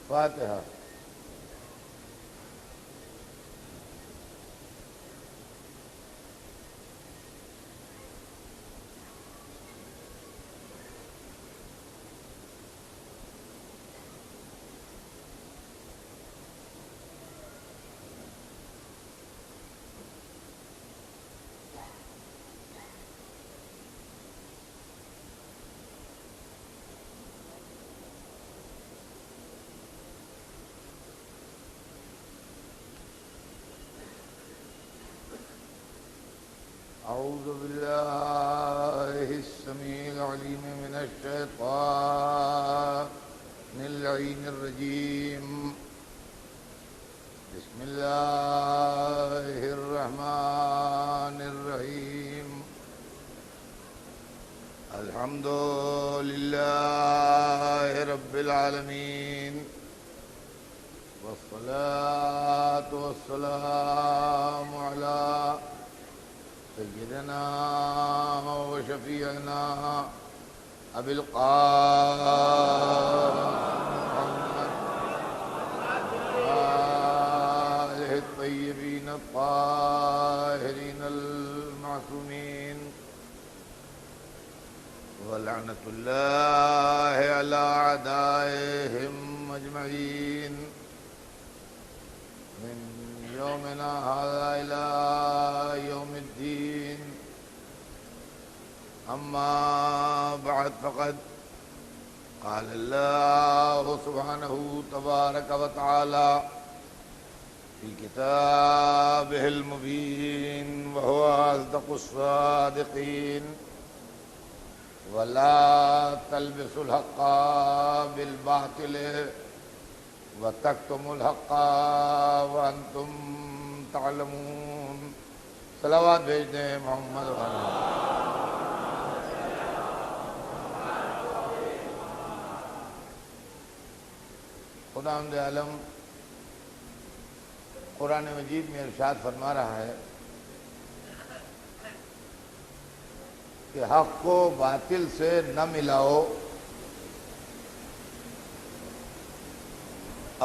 فاتحہ۔ اعوذ باللہ السمیع العلیم من الشیطان اللعین الرجیم، بسم اللہ الرحمن الرحیم، الحمد للہ رب العالمین، والصلاة والسلام علی سیدنا و شفیعنا ابی القاسم محمد آلہ الطیبین الطاہرین المعصومین، ولعنۃ اللہ علی اعدائہم اجمعین، من یومنا ھذا الی یوم الدین، اما بعد فقد قال اللہ سبحانہ تبارک و تعالی فی کتابہ المبین وہو اصدق الصادقین، ولا تلبسوا الحق بالباطل وتکتموا الحق وانتم تعلمون۔ صلوات بھیج دیں محمد والا۔ خداوند عالم قرآن مجید میں ارشاد فرما رہا ہے کہ حق کو باطل سے نہ ملاؤ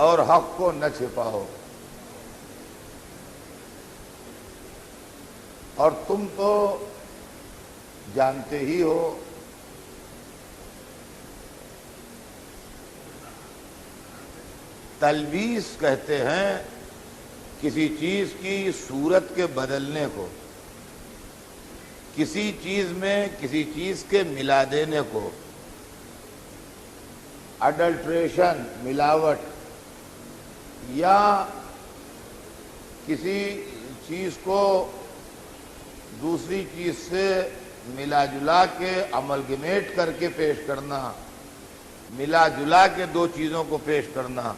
اور حق کو نہ چھپاؤ، اور تم تو جانتے ہی ہو تلبیس کہتے ہیں کسی چیز کی صورت کے بدلنے کو، کسی چیز میں کسی چیز کے ملا دینے کو، اڈلٹریشن، ملاوٹ، یا کسی چیز کو دوسری چیز سے ملا جلا کے املگمیٹ کر کے پیش کرنا، ملا جلا کے دو چیزوں کو پیش کرنا،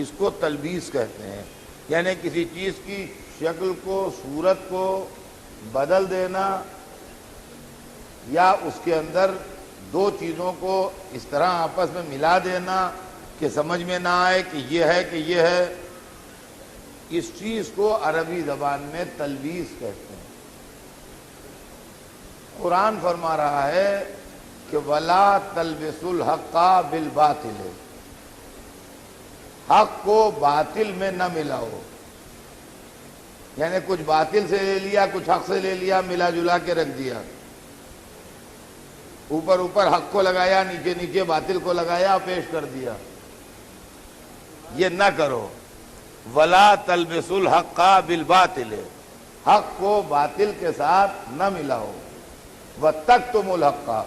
اس کو تلبیس کہتے ہیں۔ یعنی کسی چیز کی شکل کو، صورت کو بدل دینا، یا اس کے اندر دو چیزوں کو اس طرح آپس میں ملا دینا کہ سمجھ میں نہ آئے کہ یہ ہے کہ یہ ہے، اس چیز کو عربی زبان میں تلبیس کہتے ہیں۔ قرآن فرما رہا ہے کہ وَلَا تَلْبِسُوا الْحَقَّ بِالْبَاطِلِ، حق کو باطل میں نہ ملاؤ، یعنی کچھ باطل سے لے لیا، کچھ حق سے لے لیا، ملا جلا کے رکھ دیا، اوپر اوپر حق کو لگایا، نیچے نیچے باطل کو لگایا، پیش کر دیا۔ یہ نہ کرو۔ وَلَا تَلْبِسُوا الْحَقَّ بِالْبَاطِلِ، حق کو باطل کے ساتھ نہ ملاؤ، وَتَکْتُمُوا الْحَقَّ،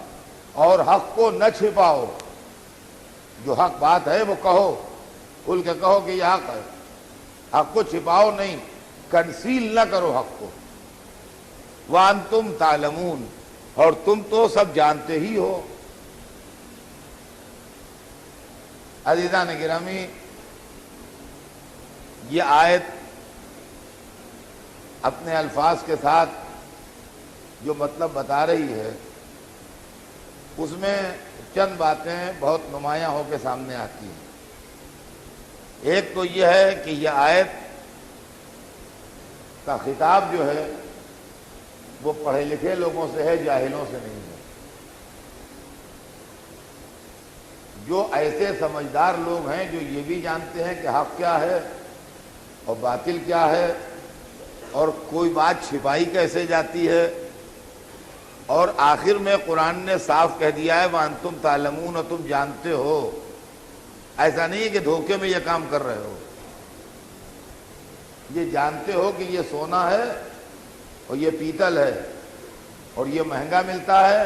اور حق کو نہ چھپاؤ۔ جو حق بات ہے وہ کہو، کھل کے کہو کہ یہ حق ہے، حق کو چھپاؤ نہیں، کنسیل نہ کرو حق کو۔ وَأَنْتُمْ تَعْلَمُونَ، اور تم تو سب جانتے ہی ہو۔ عزیزان گرامی، یہ آیت اپنے الفاظ کے ساتھ جو مطلب بتا رہی ہے، اس میں چند باتیں بہت نمایاں ہو کے سامنے آتی ہیں۔ ایک تو یہ ہے کہ یہ آیت کا خطاب جو ہے وہ پڑھے لکھے لوگوں سے ہے، جاہلوں سے نہیں ہے۔ جو ایسے سمجھدار لوگ ہیں جو یہ بھی جانتے ہیں کہ حق کیا ہے اور باطل کیا ہے اور کوئی بات چھپائی کیسے جاتی ہے، اور آخر میں قرآن نے صاف کہہ دیا ہے وَأَنْتُمْ تَعْلَمُونَ، اور تم جانتے ہو. ایسا نہیں ہے کہ دھوکے میں یہ کام کر رہے ہو، یہ جانتے ہو کہ یہ سونا ہے اور یہ پیتل ہے اور یہ مہنگا ملتا ہے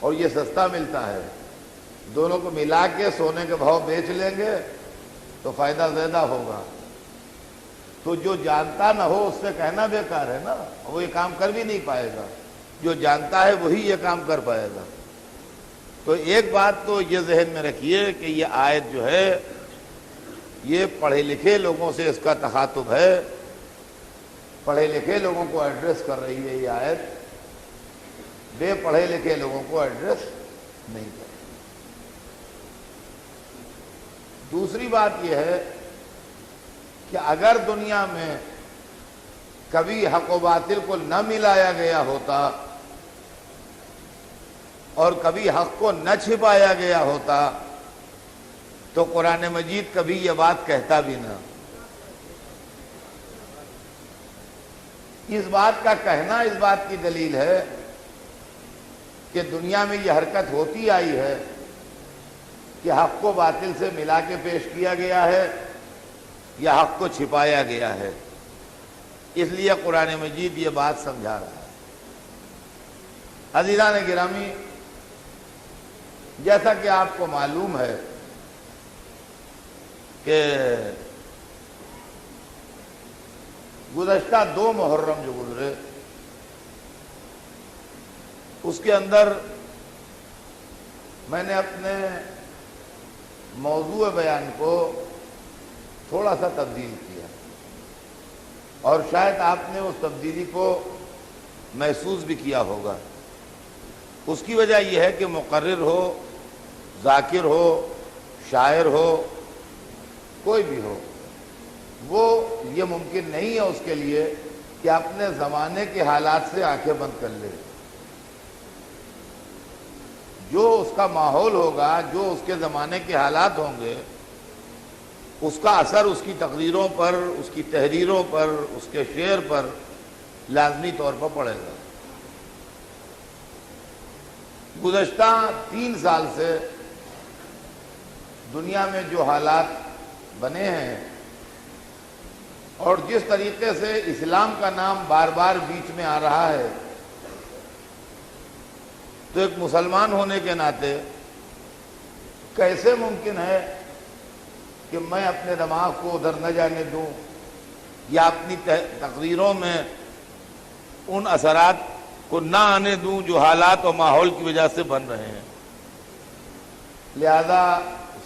اور یہ سستا ملتا ہے، دونوں کو ملا کے سونے کے بھاؤ بیچ لیں گے تو فائدہ زیادہ ہوگا. تو جو جانتا نہ ہو اس سے کہنا بیکار ہے نا، وہ یہ کام کر بھی نہیں پائے گا. جو جانتا ہے وہی یہ کام کر پائے گا. تو ایک بات تو یہ ذہن میں رکھیے کہ یہ آیت جو ہے یہ پڑھے لکھے لوگوں سے اس کا تخاطب ہے، پڑھے لکھے لوگوں کو ایڈریس کر رہی ہے یہ آیت، بے پڑھے لکھے لوگوں کو ایڈریس نہیں کر رہی. دوسری بات یہ ہے کہ اگر دنیا میں کبھی حق و باطل کو نہ ملایا گیا ہوتا اور کبھی حق کو نہ چھپایا گیا ہوتا تو قرآن مجید کبھی یہ بات کہتا بھی نہ. اس بات کا کہنا اس بات کی دلیل ہے کہ دنیا میں یہ حرکت ہوتی آئی ہے کہ حق کو باطل سے ملا کے پیش کیا گیا ہے یا حق کو چھپایا گیا ہے. اس لیے قرآن مجید یہ بات سمجھا رہا ہے. عزیزان گرامی، جیسا کہ آپ کو معلوم ہے کہ گزشتہ 2 محرم جو گزرے اس کے اندر میں نے اپنے موضوع بیان کو تھوڑا سا تبدیل کیا اور شاید آپ نے اس تبدیلی کو محسوس بھی کیا ہوگا. اس کی وجہ یہ ہے کہ مقرر ہو، ذاکر ہو، شاعر ہو، کوئی بھی ہو، وہ یہ ممکن نہیں ہے اس کے لیے کہ اپنے زمانے کے حالات سے آنکھیں بند کر لے. جو اس کا ماحول ہوگا، جو اس کے زمانے کے حالات ہوں گے، اس کا اثر اس کی تقریروں پر، اس کی تحریروں پر، اس کے شعر پر لازمی طور پر پڑے گا. گزشتہ 3 سال سے دنیا میں جو حالات بنے ہیں اور جس طریقے سے اسلام کا نام بار بار بیچ میں آ رہا ہے، تو ایک مسلمان ہونے کے ناطے کیسے ممکن ہے کہ میں اپنے دماغ کو ادھر نہ جانے دوں یا اپنی تقریروں میں ان اثرات کو نہ آنے دوں جو حالات اور ماحول کی وجہ سے بن رہے ہیں. لہذا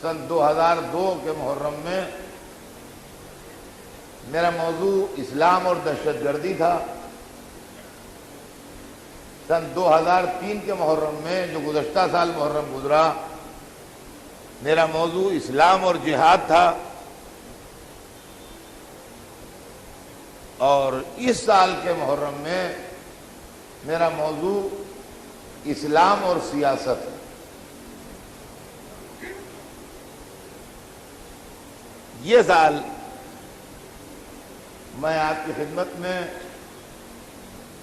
سن 2002 کے محرم میں میرا موضوع اسلام اور دہشت گردی تھا. سن 2003 کے محرم میں جو گزشتہ سال محرم گزرا، میرا موضوع اسلام اور جہاد تھا. اور اس سال کے محرم میں میرا موضوع اسلام اور سیاست ہے. یہ سال میں آپ کی خدمت میں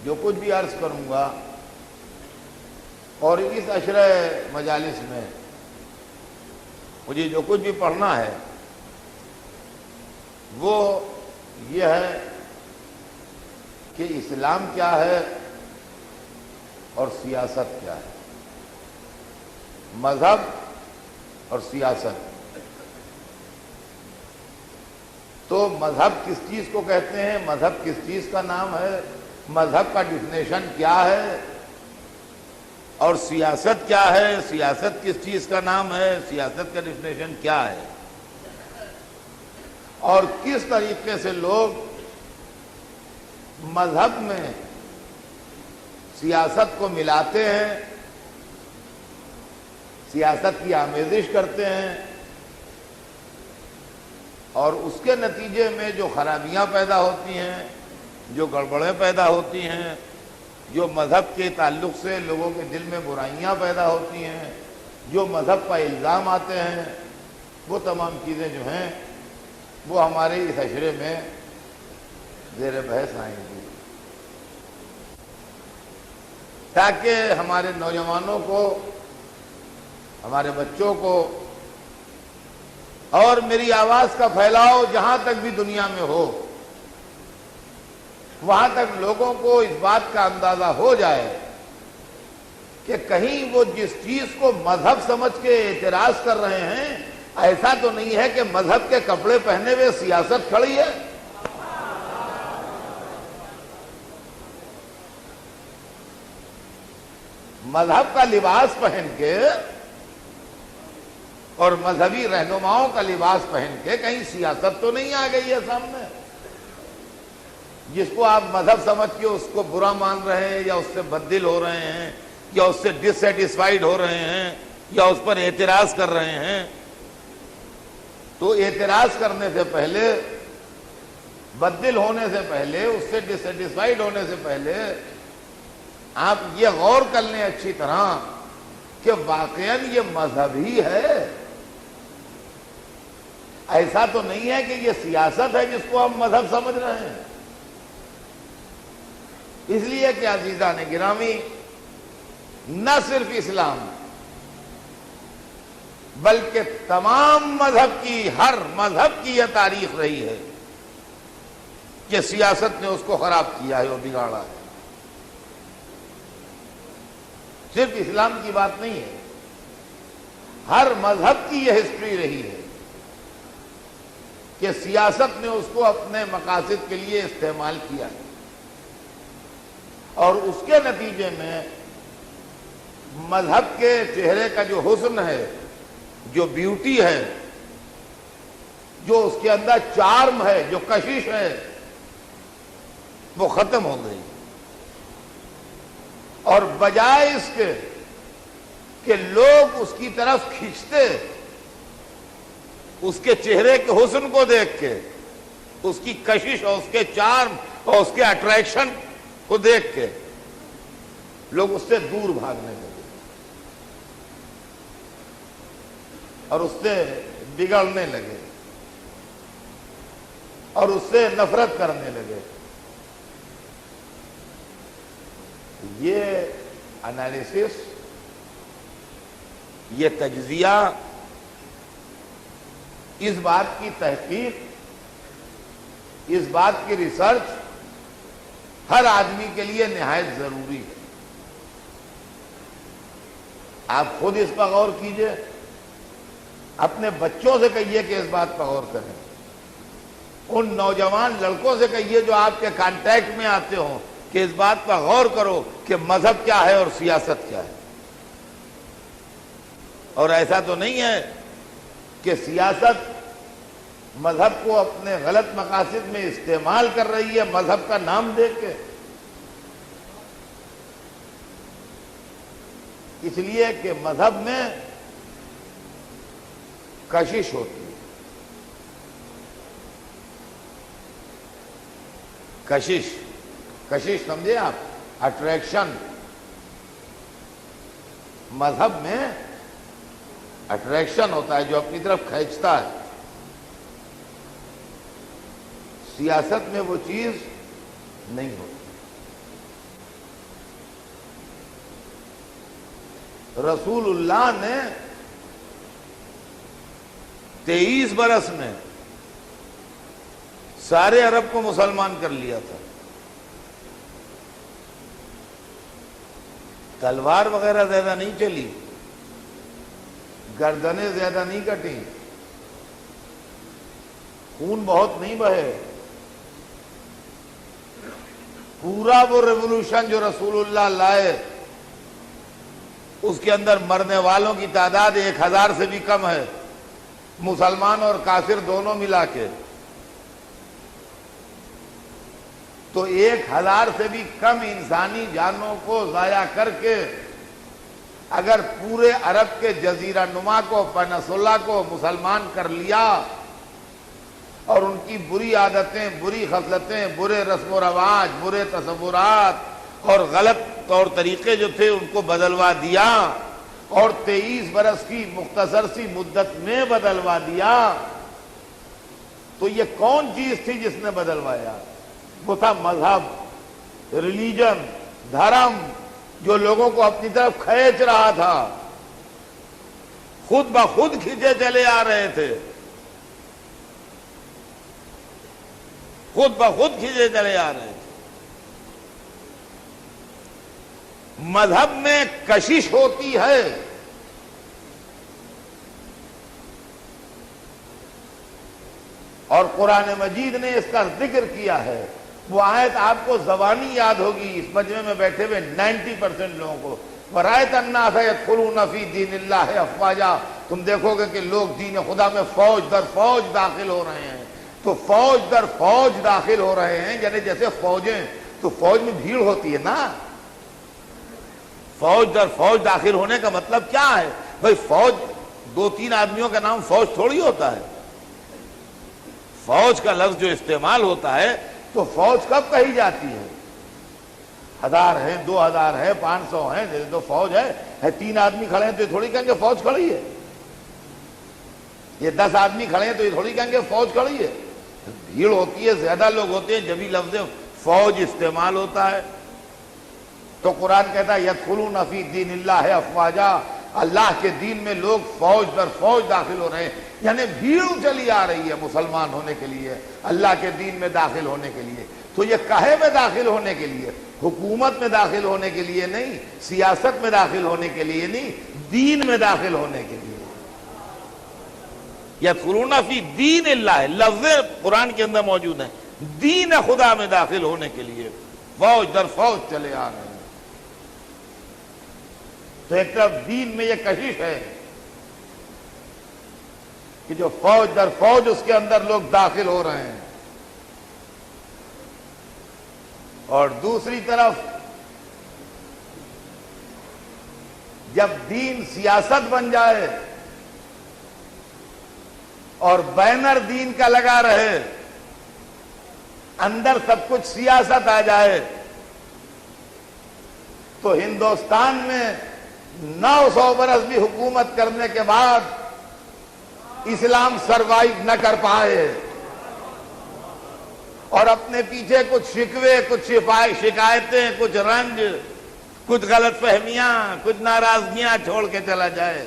جو کچھ بھی عرض کروں گا اور اس عشرہ مجالس میں مجھے جو کچھ بھی پڑھنا ہے وہ یہ ہے کہ اسلام کیا ہے اور سیاست کیا ہے. مذہب اور سیاست. تو مذہب کس چیز کو کہتے ہیں، مذہب کس چیز کا نام ہے، مذہب کا ڈیفینیشن کیا ہے، اور سیاست کیا ہے، سیاست کس چیز کا نام ہے، سیاست کا ڈیفینیشن کیا ہے، اور کس طریقے سے لوگ مذہب میں سیاست کو ملاتے ہیں، سیاست کی آمیزش کرتے ہیں، اور اس کے نتیجے میں جو خرابیاں پیدا ہوتی ہیں، جو گڑبڑیں پیدا ہوتی ہیں، جو مذہب کے تعلق سے لوگوں کے دل میں برائیاں پیدا ہوتی ہیں، جو مذہب کا الزام آتے ہیں وہ تمام چیزیں جو ہیں وہ ہمارے اس اشرے میں زیر بحث آئیں گی، تاکہ ہمارے نوجوانوں کو، ہمارے بچوں کو، اور میری آواز کا پھیلاؤ جہاں تک بھی دنیا میں ہو، وہاں تک لوگوں کو اس بات کا اندازہ ہو جائے کہ کہیں وہ جس چیز کو مذہب سمجھ کے اعتراض کر رہے ہیں، ایسا تو نہیں ہے کہ مذہب کے کپڑے پہنے ہوئے سیاست کھڑی ہے۔ مذہب کا لباس پہن کے اور مذہبی رہنماؤں کا لباس پہن کے کہیں سیاست تو نہیں آ گئی ہے سامنے، جس کو آپ مذہب سمجھ کے اس کو برا مان رہے ہیں، یا اس سے بددل ہو رہے ہیں، یا اس سے ڈس سیٹسفائیڈ ہو رہے ہیں، یا اس پر اعتراض کر رہے ہیں۔ تو اعتراض کرنے سے پہلے، بددل ہونے سے پہلے، اس سے ڈس سیٹسفائیڈ ہونے سے پہلے آپ یہ غور کر لیں اچھی طرح کہ واقعاً یہ مذہب ہی ہے، ایسا تو نہیں ہے کہ یہ سیاست ہے جس کو ہم مذہب سمجھ رہے ہیں۔ اس لیے کہ عزیزان گرامی، نہ صرف اسلام بلکہ تمام مذہب کی، ہر مذہب کی یہ تاریخ رہی ہے کہ سیاست نے اس کو خراب کیا ہے اور بگاڑا ہے۔ صرف اسلام کی بات نہیں ہے، ہر مذہب کی یہ ہسٹری رہی ہے کہ سیاست نے اس کو اپنے مقاصد کے لیے استعمال کیا ہے، اور اس کے نتیجے میں مذہب کے چہرے کا جو حسن ہے، جو بیوٹی ہے، جو اس کے اندر چارم ہے، جو کشش ہے، وہ ختم ہو گئی، اور بجائے اس کے کہ لوگ اس کی طرف کھینچتے، اس کے چہرے کے حسن کو دیکھ کے، اس کی کشش اور اس کے چارم اور اس کے اٹریکشن کو دیکھ کے لوگ اس سے دور بھاگنے لگے اور اس سے بگڑنے لگے اور اس سے نفرت کرنے لگے۔ یہ انالیسس، یہ تجزیہ، اس بات کی تحقیق، اس بات کی ریسرچ ہر آدمی کے لیے نہایت ضروری ہے۔ آپ خود اس پر غور کیجئے، اپنے بچوں سے کہیے کہ اس بات پر غور کریں، ان نوجوان لڑکوں سے کہیے جو آپ کے کانٹیکٹ میں آتے ہوں کہ اس بات پر غور کرو کہ مذہب کیا ہے اور سیاست کیا ہے۔ اور ایسا تو نہیں ہے کہ سیاست مذہب کو اپنے غلط مقاصد میں استعمال کر رہی ہے مذہب کا نام دے کے۔ اس لیے کہ مذہب میں کشش ہوتی ہے، کشش سمجھے آپ، اٹریکشن۔ مذہب میں اٹریکشن ہوتا ہے جو اپنی طرف کھینچتا ہے، سیاست میں وہ چیز نہیں ہوتی۔ رسول اللہ نے 23 برس میں سارے عرب کو مسلمان کر لیا تھا، تلوار وغیرہ زیادہ نہیں چلی، گردنیں زیادہ نہیں کٹیں، خون بہت نہیں بہے۔ پورا وہ ریولوشن جو رسول اللہ لائے، اس کے اندر مرنے والوں کی تعداد 1000 سے بھی کم ہے، مسلمان اور کافر دونوں ملا کے۔ تو 1000 سے بھی کم انسانی جانوں کو ضائع کر کے اگر پورے عرب کے جزیرہ نما کو، پینسولا کو مسلمان کر لیا، اور ان کی بری عادتیں، بری خصلتیں، برے رسم و رواج، برے تصورات اور غلط طور طریقے جو تھے ان کو بدلوا دیا، اور 23 برس کی مختصر سی مدت میں بدلوا دیا، تو یہ کون چیز تھی جس نے بدلوایا؟ وہ تھا مذہب، ریلیجن، دھرم، جو لوگوں کو اپنی طرف کھینچ رہا تھا، خود بخود کھینچے چلے آ رہے تھے، خود بخود کھینچے چلے آ رہے تھے۔ مذہب میں کشش ہوتی ہے، اور قرآن مجید نے اس کا ذکر کیا ہے۔ وہ آیت آپ کو زبانی یاد ہوگی، اس مجمع میں بیٹھے ہوئے 90% لوگوں کو، وَرَأَيْتَ النَّاسَ يَدْخُلُونَ فِي دِينِ اللَّهِ أَفْوَاجًا، تم دیکھو گے کہ لوگ دین خدا میں فوج در فوج داخل ہو رہے ہیں۔ تو فوج در فوج داخل ہو رہے ہیں، یعنی جیسے فوجیں، تو فوج میں بھیڑ ہوتی ہے نا، فوج در فوج داخل ہونے کا مطلب کیا ہے؟ بھئی فوج 2-3 آدمیوں کا نام فوج تھوڑی ہوتا ہے۔ فوج کا لفظ جو استعمال ہوتا ہے تو فوج کب کہی جاتی ہے؟ 1000 ہے، 2000 ہے، 500 ہے، تو فوج ہے۔ 3 آدمی کھڑے ہیں تو یہ تھوڑی کہیں گے فوج کھڑی ہے، یہ 10 آدمی کھڑے ہیں تو یہ تھوڑی کہیں گے فوج کھڑی ہے۔ بھیڑ ہوتی ہے، زیادہ لوگ ہوتے ہیں، جبھی لفظ فوج استعمال ہوتا ہے۔ تو قرآن کہتا ہے یدخلون فی دین اللہ افواجا، اللہ کے دین میں لوگ فوج در فوج داخل ہو رہے ہیں، یعنی بھیڑ چلی آ رہی ہے مسلمان ہونے کے لیے، اللہ کے دین میں داخل ہونے کے لیے۔ تو یہ کہے میں داخل ہونے کے لیے، حکومت میں داخل ہونے کے لیے نہیں، سیاست میں داخل ہونے کے لیے نہیں، دین میں داخل ہونے کے لیے۔ یدخلون فی دین اللہ، لفظ قرآن کے اندر موجود ہے، دین خدا میں داخل ہونے کے لیے فوج در فوج چلے آ رہے ہیں۔ تو ایک طرف دین میں یہ کشش ہے کہ جو فوج در فوج اس کے اندر لوگ داخل ہو رہے ہیں، اور دوسری طرف جب دین سیاست بن جائے اور بینر دین کا لگا رہے، اندر سب کچھ سیاست آ جائے، تو ہندوستان میں 900 برس بھی حکومت کرنے کے بعد اسلام سروائیو نہ کر پائے، اور اپنے پیچھے کچھ شکوے، کچھ شکایتیں، کچھ رنج، کچھ غلط فہمیاں، کچھ ناراضگیاں چھوڑ کے چلا جائے۔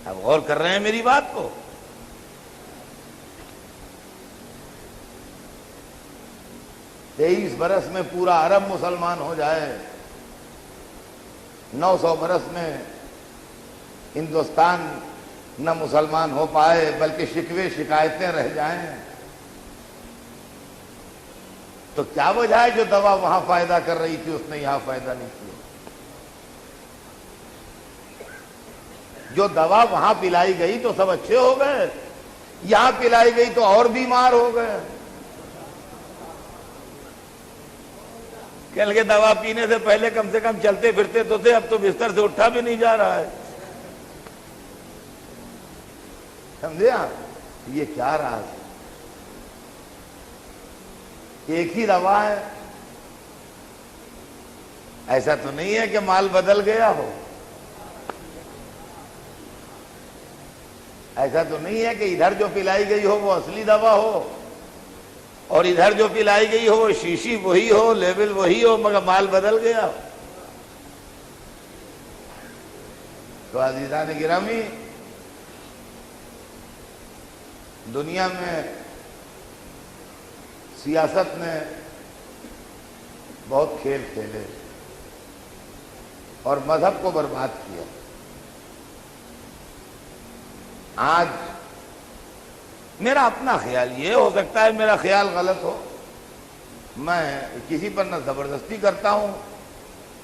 اب غور کر رہے ہیں میری بات کو؟ 23 برس میں پورا عرب مسلمان ہو جائے، 900 برس میں ہندوستان نہ مسلمان ہو پائے بلکہ شکوے شکایتیں رہ جائیں، تو کیا وجہ ہے جو دوا وہاں فائدہ کر رہی تھی اس نے یہاں فائدہ نہیں کیا؟ جو دوا وہاں پلائی گئی تو سب اچھے ہو گئے، یہاں پلائی گئی تو اور بیمار ہو گئے۔ کہنے لگے دوا پینے سے پہلے کم سے کم چلتے پھرتے تو تھے، اب تو بستر سے اٹھا بھی نہیں جا رہا ہے۔ سمجھے آپ؟ یہ کیا راز ہے؟ ایک ہی دوا ہے، ایسا تو نہیں ہے کہ مال بدل گیا ہو، ایسا تو نہیں ہے کہ ادھر جو پلائی گئی ہو وہ اصلی دوا ہو اور ادھر جو پلائی گئی ہو وہ شیشی وہی ہو، لیول وہی ہو، مگر مال بدل گیا ہو۔ تو عزیزان گرامی، دنیا میں سیاست نے بہت کھیل کھیلے اور مذہب کو برباد کیا۔ آج میرا اپنا خیال یہ ہو سکتا ہے، میرا خیال غلط ہو، میں کسی پر نہ زبردستی کرتا ہوں،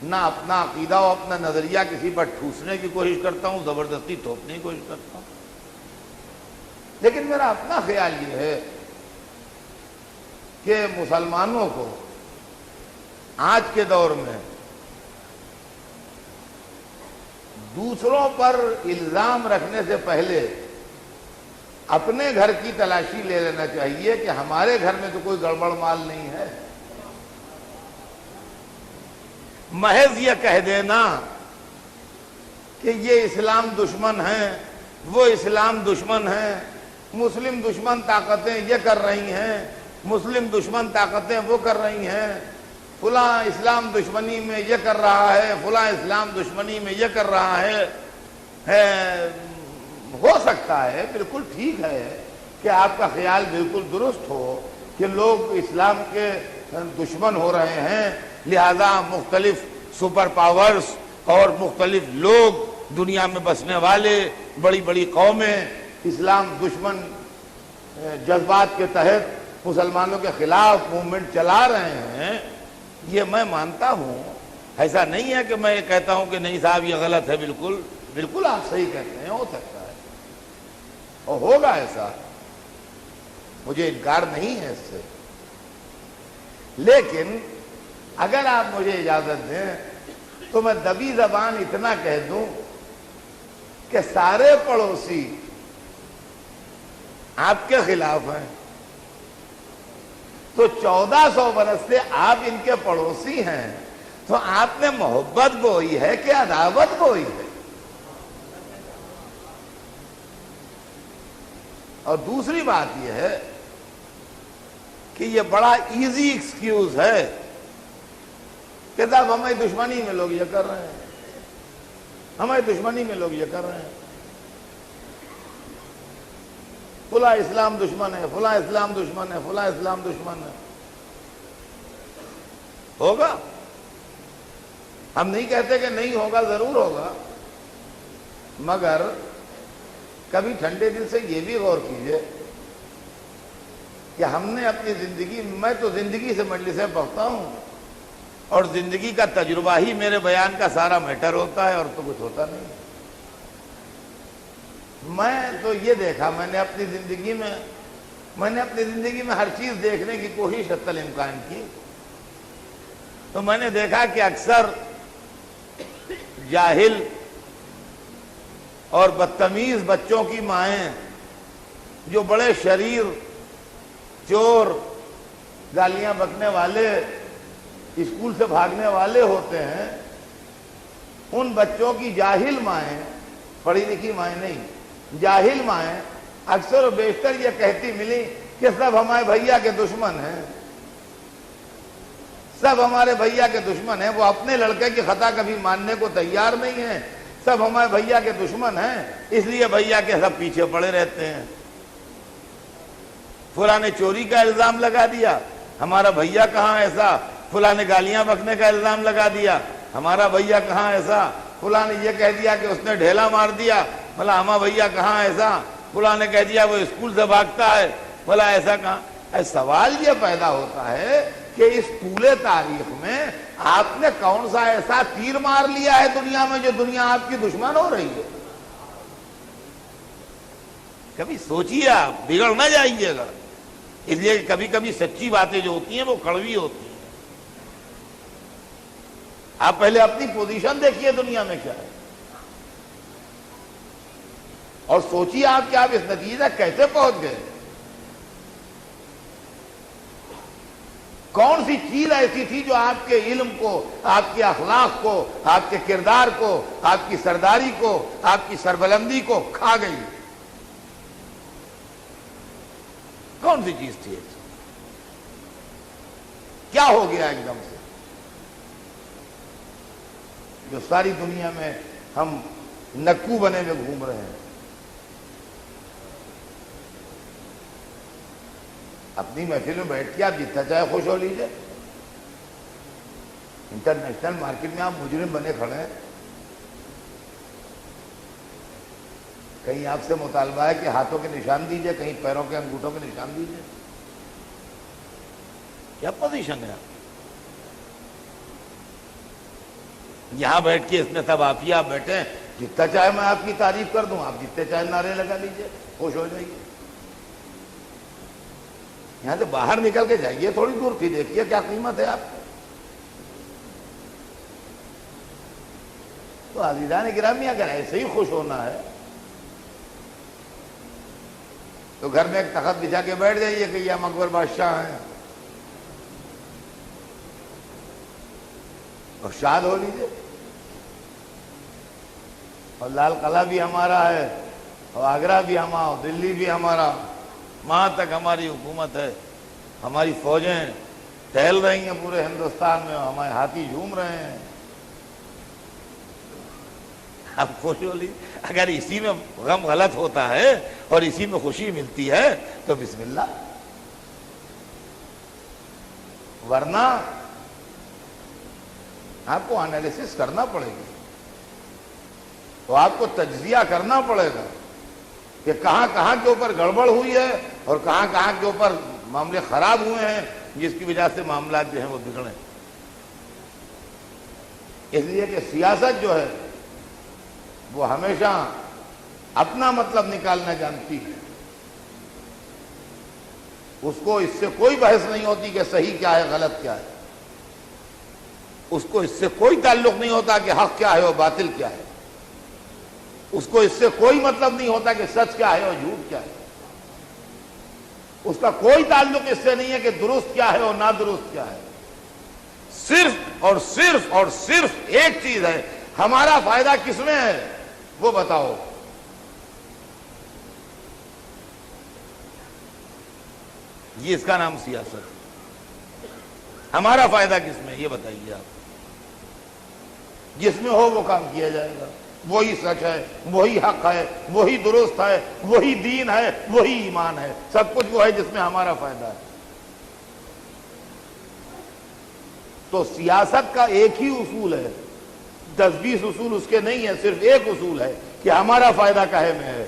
نہ اپنا عقیدہ و اپنا نظریہ کسی پر ٹھوسنے کی کوشش کرتا ہوں، زبردستی تھوپنے کی کوشش کرتا ہوں، لیکن میرا اپنا خیال یہ ہے کہ مسلمانوں کو آج کے دور میں دوسروں پر الزام رکھنے سے پہلے اپنے گھر کی تلاشی لے لینا چاہیے کہ ہمارے گھر میں تو کوئی گڑبڑ مال نہیں ہے۔ محض یہ کہہ دینا کہ یہ اسلام دشمن ہیں، وہ اسلام دشمن ہیں، مسلم دشمن طاقتیں یہ کر رہی ہیں، مسلم دشمن طاقتیں وہ کر رہی ہیں، فلاں اسلام دشمنی میں یہ کر رہا ہے، فلاں اسلام دشمنی میں یہ کر رہا ہے، ہو سکتا ہے، بالکل ٹھیک ہے کہ آپ کا خیال بالکل درست ہو کہ لوگ اسلام کے دشمن ہو رہے ہیں، لہذا مختلف سپر پاورز اور مختلف لوگ دنیا میں بسنے والے بڑی بڑی قومیں اسلام دشمن جذبات کے تحت مسلمانوں کے خلاف موومنٹ چلا رہے ہیں، یہ میں مانتا ہوں۔ ایسا نہیں ہے کہ میں یہ کہتا ہوں کہ نہیں صاحب یہ غلط ہے، بالکل بالکل آپ صحیح کہتے ہیں، ہو سکتا ہے اور ہوگا ایسا، مجھے انکار نہیں ہے اس سے، لیکن اگر آپ مجھے اجازت دیں تو میں دبی زبان اتنا کہہ دوں کہ سارے پڑوسی آپ کے خلاف ہیں تو 1400 برس سے آپ ان کے پڑوسی ہیں، تو آپ نے محبت بوئی ہے کہ عداوت بوئی ہے؟ اور دوسری بات یہ ہے کہ یہ بڑا ایزی ایکسکیوز ہے کہ صاحب ہماری دشمنی میں لوگ یہ کر رہے ہیں، ہماری دشمنی میں لوگ یہ کر رہے ہیں، فلاں اسلام دشمن ہے، فلاں اسلام دشمن ہے، فلاں اسلام دشمن ہے۔ ہوگا، ہم نہیں کہتے کہ نہیں ہوگا، ضرور ہوگا، مگر کبھی ٹھنڈے دل سے یہ بھی غور کیجئے کہ ہم نے اپنی زندگی، میں تو زندگی سے مجلسیں پڑھتا ہوں اور زندگی کا تجربہ ہی میرے بیان کا سارا میٹر ہوتا ہے اور تو کچھ ہوتا نہیں۔ میں تو یہ دیکھا، میں نے اپنی زندگی میں ہر چیز دیکھنے کی کوشش حتی الامکان کی، تو میں نے دیکھا کہ اکثر جاہل اور بدتمیز بچوں کی مائیں جو بڑے شریر، چور، گالیاں بکنے والے، اسکول سے بھاگنے والے ہوتے ہیں، ان بچوں کی جاہل مائیں، پڑھی لکھی مائیں نہیں، جاہل مائیں اکثر و بیشتر یہ کہتی ملی کہ سب ہمارے بھیا کے دشمن ہیں، سب ہمارے بھیا کے دشمن ہیں، وہ اپنے لڑکے کی خطا کبھی ماننے کو تیار نہیں ہیں، سب ہمارے بھیا کے دشمن ہیں، اس لیے بھیا کے سب پیچھے پڑے رہتے ہیں۔ فلاں نے چوری کا الزام لگا دیا، ہمارا بھیا کہاں ایسا، فلاں نے گالیاں بکنے کا الزام لگا دیا، ہمارا بھیا کہاں ایسا، فلاں نے یہ کہہ دیا کہ اس نے ڈھیلا مار دیا، بھلا ہمارا بھیا کہاں ایسا، فلاں نے کہہ دیا وہ اسکول سے بھاگتا ہے، بھلا ایسا کہاں۔ سوال یہ پیدا ہوتا ہے کہ اس طول تاریخ میں آپ نے کون سا ایسا تیر مار لیا ہے دنیا میں جو دنیا آپ کی دشمن ہو رہی ہے؟ کبھی سوچیے، آپ بگڑ نہ جائیے گا، اس لیے کبھی کبھی سچی باتیں جو ہوتی ہیں وہ کڑوی ہوتی ہیں۔ آپ پہلے اپنی پوزیشن دیکھیے دنیا میں کیا ہے، اور سوچیے آپ کہ آپ اس نتیجے تک کیسے پہنچ گئے۔ کون سی چیز ایسی تھی جو آپ کے علم کو، آپ کے اخلاق کو، آپ کے کردار کو، آپ کی سرداری کو، آپ کی سربلندی کو کھا گئی؟ کون سی چیز تھی ایسی؟ کیا ہو گیا ایک دم سے جو ساری دنیا میں ہم نکو بنے میں گھوم رہے ہیں؟ اپنی محفل میں بیٹھ کے آپ جتنا چاہے خوش ہو لیجئے، انٹرنیشنل مارکیٹ میں آپ مجرم بنے کھڑے ہیں، کہیں آپ سے مطالبہ ہے کہ ہاتھوں کے نشان دیجئے، کہیں پیروں کے انگوٹھوں کے نشان دیجئے۔ کیا پوزیشن ہے آپ؟ یہاں بیٹھ کے اس میں سب آپ بیٹھے ہیں، جتنا چاہے میں آپ کی تعریف کر دوں، آپ جتنے چاہے نعرے لگا لیجئے، خوش ہو جائیے۔ یہاں سے باہر نکل کے جائیے تھوڑی دور، پھر دیکھیے کیا قیمت ہے آپ کو۔ تو عزیزان گرامی، اگر ایسے ہی خوش ہونا ہے تو گھر میں ایک تخت بچھا کے بیٹھ جائیے کہ یہ ہم اکبر بادشاہ ہیں، اور شاد ہو لیجیے. اور لال قلعہ بھی ہمارا ہے، اور آگرہ بھی ہمارا، اور دلی بھی ہمارا. وہاں تک ہماری حکومت ہے، ہماری فوجیں ٹہل رہی ہیں پورے ہندوستان میں، اور ہمارے ہاتھی جھوم رہے ہیں. اب خوش ہو لی. اگر اسی میں غم غلط ہوتا ہے اور اسی میں خوشی ملتی ہے تو بسم اللہ. ورنہ آپ کو انالیسس کرنا پڑے گی، تو آپ کو تجزیہ کرنا پڑے گا کہ کہاں کہاں کے اوپر گڑبڑ ہوئی ہے اور کہاں کہاں کے اوپر معاملے خراب ہوئے ہیں جس کی وجہ سے معاملات جو ہیں وہ بگڑے. اس لیے کہ سیاست جو ہے وہ ہمیشہ اپنا مطلب نکالنا جانتی ہے. اس کو اس سے کوئی بحث نہیں ہوتی کہ صحیح کیا ہے غلط کیا ہے. اس کو اس سے کوئی تعلق نہیں ہوتا کہ حق کیا ہے اور باطل کیا ہے. اس کو اس سے کوئی مطلب نہیں ہوتا کہ سچ کیا ہے اور جھوٹ کیا ہے. اس کا کوئی تعلق اس سے نہیں ہے کہ درست کیا ہے اور نادرست کیا ہے. صرف اور صرف اور صرف ایک چیز ہے، ہمارا فائدہ کس میں ہے وہ بتاؤ. یہ اس کا نام سیاست ہے. ہمارا فائدہ کس میں یہ بتائیے آپ. جس میں ہو وہ کام کیا جائے گا، وہی سچ ہے، وہی حق ہے، وہی درست ہے، وہی دین ہے، وہی ایمان ہے. سب کچھ وہ ہے جس میں ہمارا فائدہ ہے. تو سیاست کا ایک ہی اصول ہے، 10-20 اصول اس کے نہیں ہیں، صرف ایک اصول ہے کہ ہمارا فائدہ کہے میں ہے.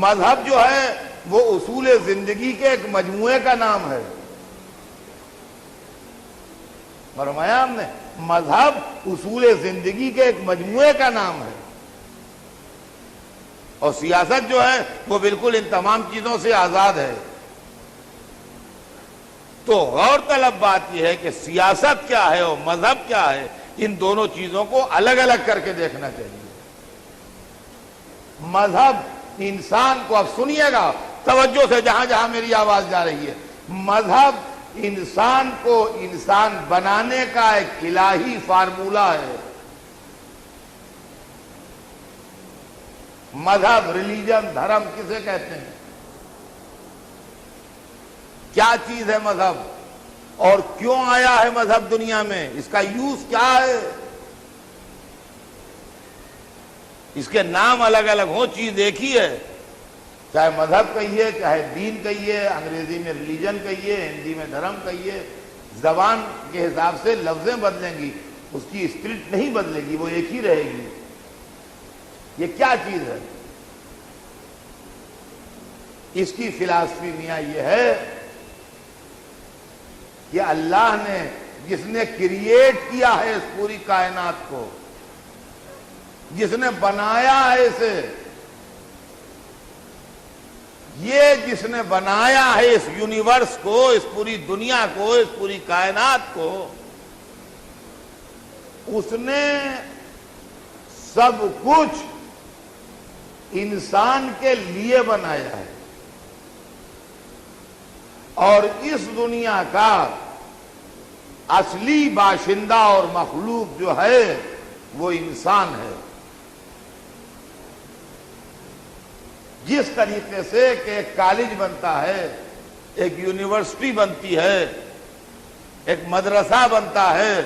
مذہب جو ہے وہ اصول زندگی کے ایک مجموعے کا نام ہے. فرمایا ہم نے مذہب اصول زندگی کے ایک مجموعے کا نام ہے، اور سیاست جو ہے وہ بالکل ان تمام چیزوں سے آزاد ہے. تو غور طلب بات یہ ہے کہ سیاست کیا ہے اور مذہب کیا ہے، ان دونوں چیزوں کو الگ الگ کر کے دیکھنا چاہیے. مذہب انسان کو، اب سنیے گا توجہ سے جہاں جہاں میری آواز جا رہی ہے، مذہب انسان کو انسان بنانے کا ایک الہی فارمولہ ہے. مذہب، ریلیجن، دھرم کسے کہتے ہیں؟ کیا چیز ہے مذہب اور کیوں آیا ہے مذہب دنیا میں؟ اس کا یوز کیا ہے؟ اس کے نام الگ الگ ہوں، چیز ایک ہی ہے. چاہے مذہب کہیے، چاہے دین کہیے، انگریزی میں ریلیجن کہیے، ہندی میں دھرم کہیے. زبان کے حساب سے لفظیں بدلیں گی، اس کی اسپرٹ نہیں بدلے گی، وہ ایک ہی رہے گی. یہ کیا چیز ہے؟ اس کی فلسفی میاں یہ ہے کہ اللہ نے، جس نے کریٹ کیا ہے اس پوری کائنات کو، جس نے بنایا ہے اسے، یہ جس نے بنایا ہے اس یونیورس کو، اس پوری دنیا کو، اس پوری کائنات کو، اس نے سب کچھ انسان کے لیے بنایا ہے. اور اس دنیا کا اصلی باشندہ اور مخلوق جو ہے وہ انسان ہے. جس طریقے سے کہ ایک کالج بنتا ہے، ایک یونیورسٹی بنتی ہے، ایک مدرسہ بنتا ہے،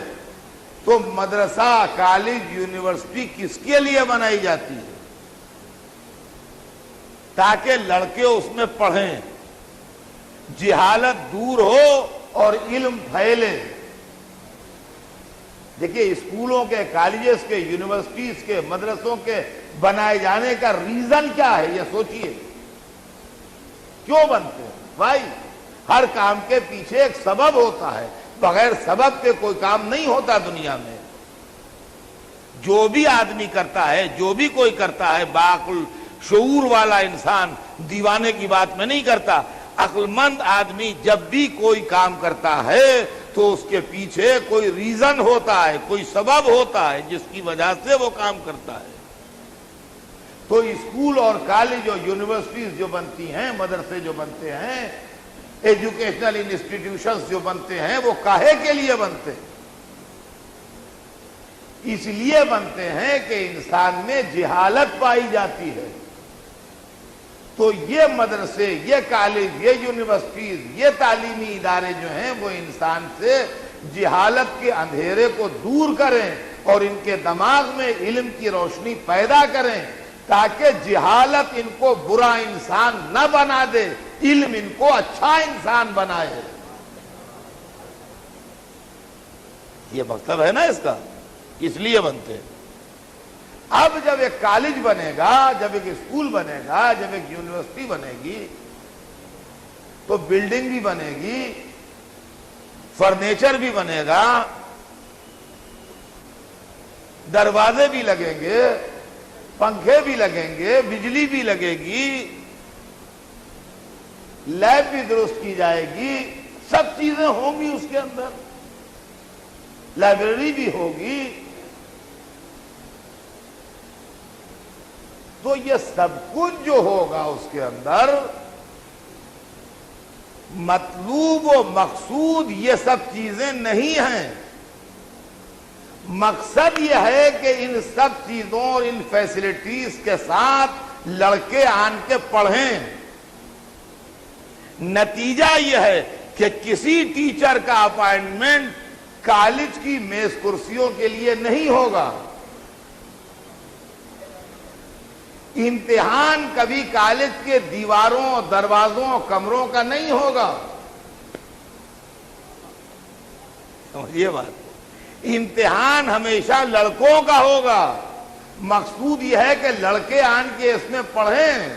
تو مدرسہ، کالج، یونیورسٹی کس کے لیے بنائی جاتی ہے؟ تاکہ لڑکے اس میں پڑھیں، جہالت دور ہو اور علم پھیلے. دیکھیے اسکولوں کے، کالجز کے، یونیورسٹیز کے، مدرسوں کے بنائے جانے کا ریزن کیا ہے یہ سوچئے. کیوں بنتے ہیں بھائی؟ ہر کام کے پیچھے ایک سبب ہوتا ہے، بغیر سبب کے کوئی کام نہیں ہوتا دنیا میں. جو بھی آدمی کرتا ہے، جو بھی کوئی کرتا ہے، باعقل شعور والا انسان دیوانے کی بات میں نہیں کرتا. عقل مند آدمی جب بھی کوئی کام کرتا ہے تو اس کے پیچھے کوئی ریزن ہوتا ہے، کوئی سبب ہوتا ہے جس کی وجہ سے وہ کام کرتا ہے. تو اسکول اور کالج اور یونیورسٹیز جو بنتی ہیں، مدرسے جو بنتے ہیں، ایجوکیشنل انسٹیٹیوشنز جو بنتے ہیں، وہ کاہے کے لیے بنتے ہیں؟ اس لیے بنتے ہیں کہ انسان میں جہالت پائی جاتی ہے۔ تو یہ مدرسے، یہ کالج، یہ یونیورسٹیز، یہ تعلیمی ادارے جو ہیں وہ انسان سے جہالت کے اندھیرے کو دور کریں اور ان کے دماغ میں علم کی روشنی پیدا کریں، تاکہ جہالت ان کو برا انسان نہ بنا دے، علم ان کو اچھا انسان بنائے۔ یہ مقصد ہے نا اس کا، اس لیے بنتے ہیں۔ اب جب ایک کالج بنے گا، جب ایک اسکول بنے گا، جب ایک یونیورسٹی بنے گی، تو بلڈنگ بھی بنے گی، فرنیچر بھی بنے گا، دروازے بھی لگیں گے، پنکھے بھی لگیں گے، بجلی بھی لگے گی، لیب بھی درست کی جائے گی، سب چیزیں ہوں گی اس کے اندر، لائبریری بھی ہوگی۔ تو یہ سب کچھ جو ہوگا اس کے اندر، مطلوب و مقصود یہ سب چیزیں نہیں ہیں۔ مقصد یہ ہے کہ ان سب چیزوں اور ان فیسلٹیز کے ساتھ لڑکے آن کے پڑھیں۔ نتیجہ یہ ہے کہ کسی ٹیچر کا اپائنٹمنٹ کالج کی میز کرسیوں کے لیے نہیں ہوگا۔ امتحان کبھی کالج کے دیواروں، دروازوں، کمروں کا نہیں ہوگا۔ سمجھیے بات، امتحان ہمیشہ لڑکوں کا ہوگا۔ مقصود یہ ہے کہ لڑکے آن کے اس میں پڑھیں۔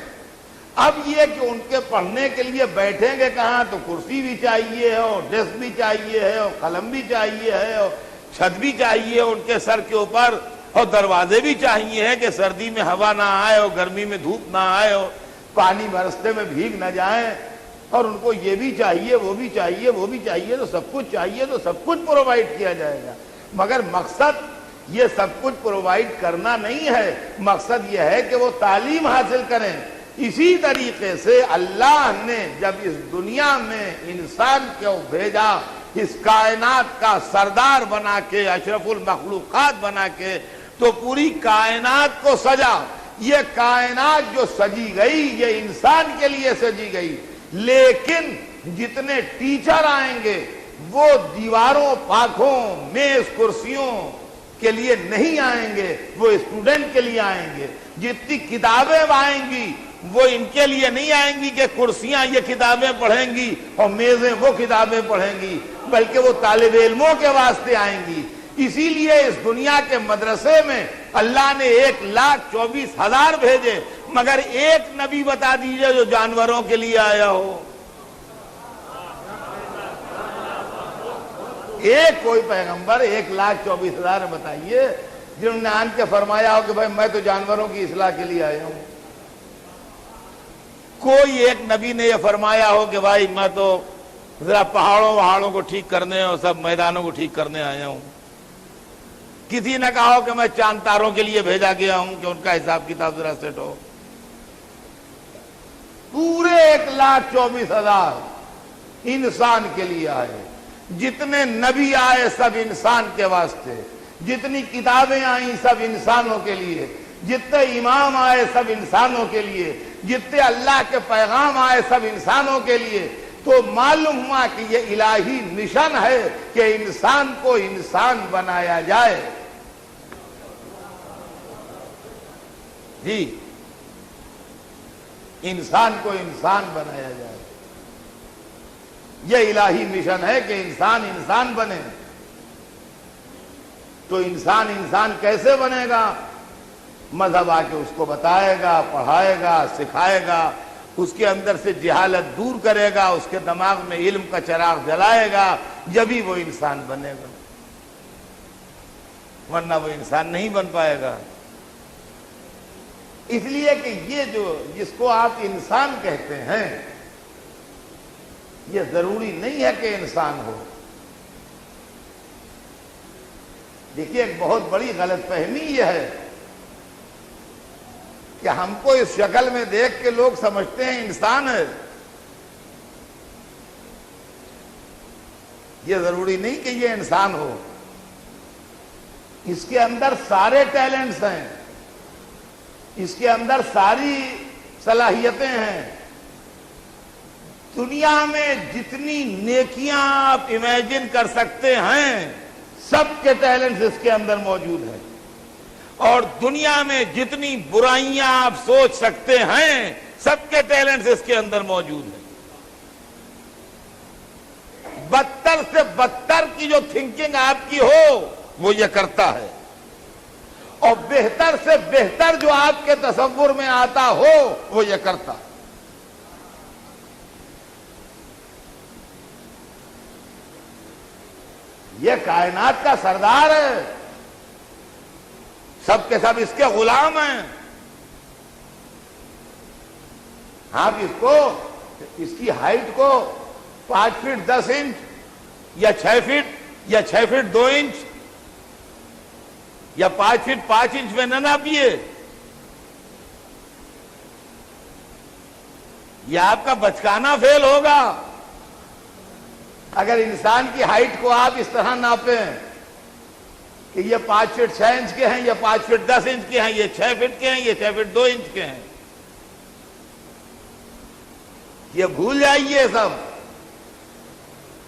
اب یہ کہ ان کے پڑھنے کے لیے بیٹھیں گے کہاں، تو کرسی بھی چاہیے ہے، ڈیسک بھی چاہیے ہے، قلم بھی چاہیے ہے، چھت بھی چاہیے ان کے سر کے اوپر، اور دروازے بھی چاہیے ہیں کہ سردی میں ہوا نہ آئے اور گرمی میں دھوپ نہ آئے اور پانی برستے میں بھیگ نہ جائیں، اور ان کو یہ بھی چاہیے، وہ بھی چاہیے، وہ بھی چاہیے، تو سب کچھ چاہیے، تو سب کچھ پرووائڈ کیا جائے گا۔ مگر مقصد یہ سب کچھ پرووائڈ کرنا نہیں ہے، مقصد یہ ہے کہ وہ تعلیم حاصل کریں۔ اسی طریقے سے اللہ نے جب اس دنیا میں انسان کو بھیجا، اس کائنات کا سردار بنا کے، اشرف المخلوقات بنا کے، تو پوری کائنات کو سجا۔ یہ کائنات جو سجی گئی یہ انسان کے لیے سجی گئی، لیکن جتنے ٹیچر آئیں گے وہ دیواروں، پاکھوں، میز کرسیوں کے لیے نہیں آئیں گے، وہ اسٹوڈنٹ کے لیے آئیں گے۔ جتنی کتابیں آئیں گی وہ ان کے لیے نہیں آئیں گی کہ کرسیاں یہ کتابیں پڑھیں گی اور میزیں وہ کتابیں پڑھیں گی، بلکہ وہ طالب علموں کے واسطے آئیں گی۔ اسی لیے اس دنیا کے مدرسے میں اللہ نے 1,24,000 بھیجے، مگر ایک نبی بتا دیجئے جو جانوروں کے لیے آیا ہو۔ ایک کوئی پیغمبر 1,24,000 بتائیے جنہوں نے آن کے فرمایا ہو کہ بھائی میں تو جانوروں کی اصلاح کے لیے آیا ہوں۔ کوئی ایک نبی نے یہ فرمایا ہو کہ بھائی میں تو ذرا پہاڑوں کو ٹھیک کرنے اور سب میدانوں کو ٹھیک کرنے آیا ہوں۔ کسی نے کہا ہو کہ میں چاند تاروں کے لیے بھیجا گیا ہوں کہ ان کا حساب کتاب ذرا سیٹ ہو۔ پورے 1,24,000 انسان کے لیے آئے۔ جتنے نبی آئے سب انسان کے واسطے، جتنی کتابیں آئیں سب انسانوں کے لیے، جتنے امام آئے سب انسانوں کے لیے، جتنے اللہ کے پیغام آئے سب انسانوں کے لیے۔ تو معلوم ہوا کہ یہ الہی مشن ہے کہ انسان کو انسان بنایا جائے۔ جی، انسان کو انسان بنایا جائے، یہ الہی مشن ہے کہ انسان انسان بنے۔ تو انسان کیسے بنے گا؟ مذہب آ کے اس کو بتائے گا، پڑھائے گا، سکھائے گا، اس کے اندر سے جہالت دور کرے گا، اس کے دماغ میں علم کا چراغ جلائے گا، جبھی وہ انسان بنے گا، ورنہ وہ انسان نہیں بن پائے گا۔ اس لیے کہ یہ جو جس کو آپ انسان کہتے ہیں یہ ضروری نہیں ہے کہ انسان ہو۔ دیکھیے ایک بہت بڑی غلط فہمی یہ ہے کہ ہم کو اس شکل میں دیکھ کے لوگ سمجھتے ہیں انسان ہے۔ یہ ضروری نہیں کہ یہ انسان ہو۔ اس کے اندر سارے ٹیلنٹس ہیں، اس کے اندر ساری صلاحیتیں ہیں۔ دنیا میں جتنی نیکیاں آپ امیجن کر سکتے ہیں سب کے ٹیلنٹس اس کے اندر موجود ہیں، اور دنیا میں جتنی برائیاں آپ سوچ سکتے ہیں سب کے ٹیلنٹس اس کے اندر موجود ہیں۔ بدتر سے بدتر کی جو تھنکنگ آپ کی ہو وہ یہ کرتا ہے، اور بہتر سے بہتر جو آپ کے تصور میں آتا ہو وہ یہ کرتا ہے۔ یہ کائنات کا سردار ہے، سب کے سب اس کے غلام ہیں۔ آپ اس کی ہائٹ کو 5 فٹ 10 انچ یا 6 فٹ یا 6 فٹ 2 انچ یا 5 فٹ 5 انچ میں نہ ناپیے، یہ آپ کا بچکانا فیل ہوگا اگر انسان کی ہائٹ کو آپ اس طرح ناپیں کہ یہ 5 فٹ 6 انچ کے ہیں، یہ 5 فٹ 10 انچ کے ہیں، یہ 6 فٹ کے ہیں، یہ 6 فٹ 2 انچ کے ہیں۔ یہ بھول جائیے سب،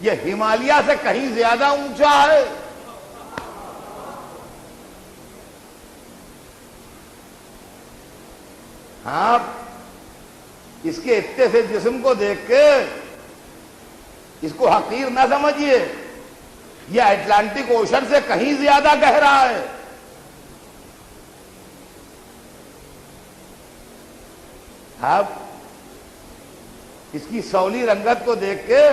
یہ ہمالیہ سے کہیں زیادہ اونچا ہے۔ آپ اس کے اتنے سے جسم کو دیکھ کے اس کو حقیر نہ سمجھیے، یہ اٹلانٹک اوشن سے کہیں زیادہ گہرا ہے۔ آپ اس کی سولی رنگت کو دیکھ کے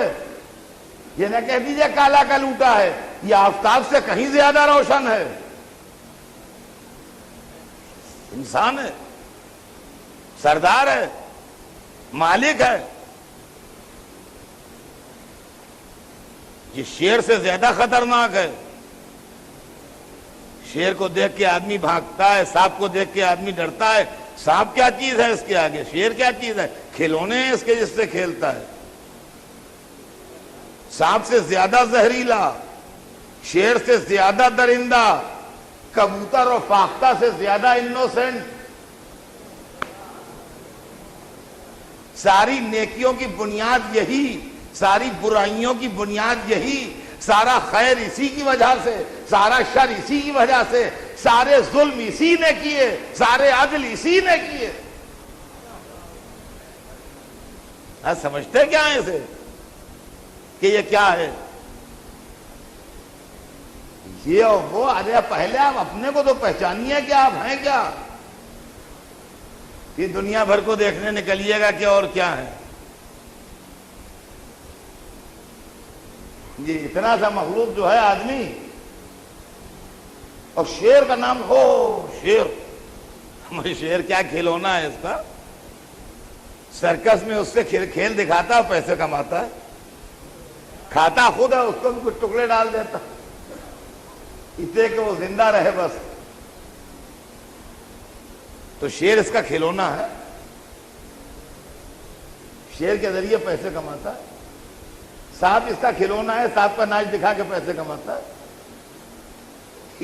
یہ نہ کہہ دیجئے کالا کا لوٹا ہے، یہ آفتاب سے کہیں زیادہ روشن ہے۔ انسان ہے، سردار ہے، مالک ہے۔ یہ شیر سے زیادہ خطرناک ہے۔ شیر کو دیکھ کے آدمی بھاگتا ہے، سانپ کو دیکھ کے آدمی ڈرتا ہے۔ سانپ کیا چیز ہے اس کے آگے؟ شیر کیا چیز ہے؟ کھلونے ہیں اس کے جس سے کھیلتا ہے۔ سانپ سے زیادہ زہریلا، شیر سے زیادہ درندہ، کبوتر اور فاختہ سے زیادہ انوسینٹ۔ ساری نیکیوں کی بنیاد یہی، ساری برائیوں کی بنیاد یہی، سارا خیر اسی کی وجہ سے، سارا شر اسی کی وجہ سے، سارے ظلم اسی نے کیے، سارے عدل اسی نے کیے۔ آپ سمجھتے کیا ہیں اسے کہ یہ کیا ہے؟ یہ اور وہ، ارے پہلے آپ اپنے کو تو پہچانیے کہ آپ ہیں کیا، پھر دنیا بھر کو دیکھنے نکلیے گا کہ اور کیا ہے۔ یہ اتنا سا مخلوق جو ہے آدمی، اور شیر کا نام ہو، شیر کیا کھلونا ہے اس کا؟ سرکس میں اس سے کھیل دکھاتا ہے، پیسے کماتا ہے، کھاتا خود ہے، اس کو بھی کچھ ٹکڑے ڈال دیتا اتنے کہ وہ زندہ رہے بس۔ تو شیر اس کا کھلونا ہے، شیر کے ذریعے پیسے کماتا ہے۔ سانپ اس کا کھلونا ہے، سانپ کا ناچ دکھا کے پیسے کماتا ہے۔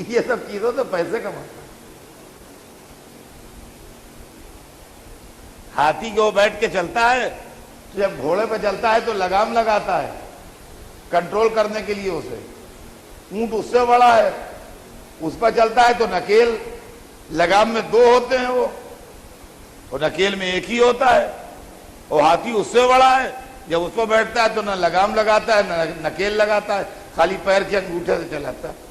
یہ سب چیزوں سے پیسے کماتا ہے۔ ہاتھی کے وہ بیٹھ کے چلتا ہے، جب گھوڑے پہ چلتا ہے تو لگام لگاتا ہے کنٹرول کرنے کے لیے اسے۔ اونٹ اس سے بڑا ہے، اس پہ چلتا ہے تو نکیل، لگام میں 2 ہوتے ہیں وہ، اور نکیل میں 1 ہی ہوتا ہے۔ اور ہاتھی اس سے بڑا ہے، جب اس پہ بیٹھتا ہے تو نہ لگام لگاتا ہے نہ نکیل لگاتا ہے، خالی پیر کے انگوٹھے سے چلاتا ہے۔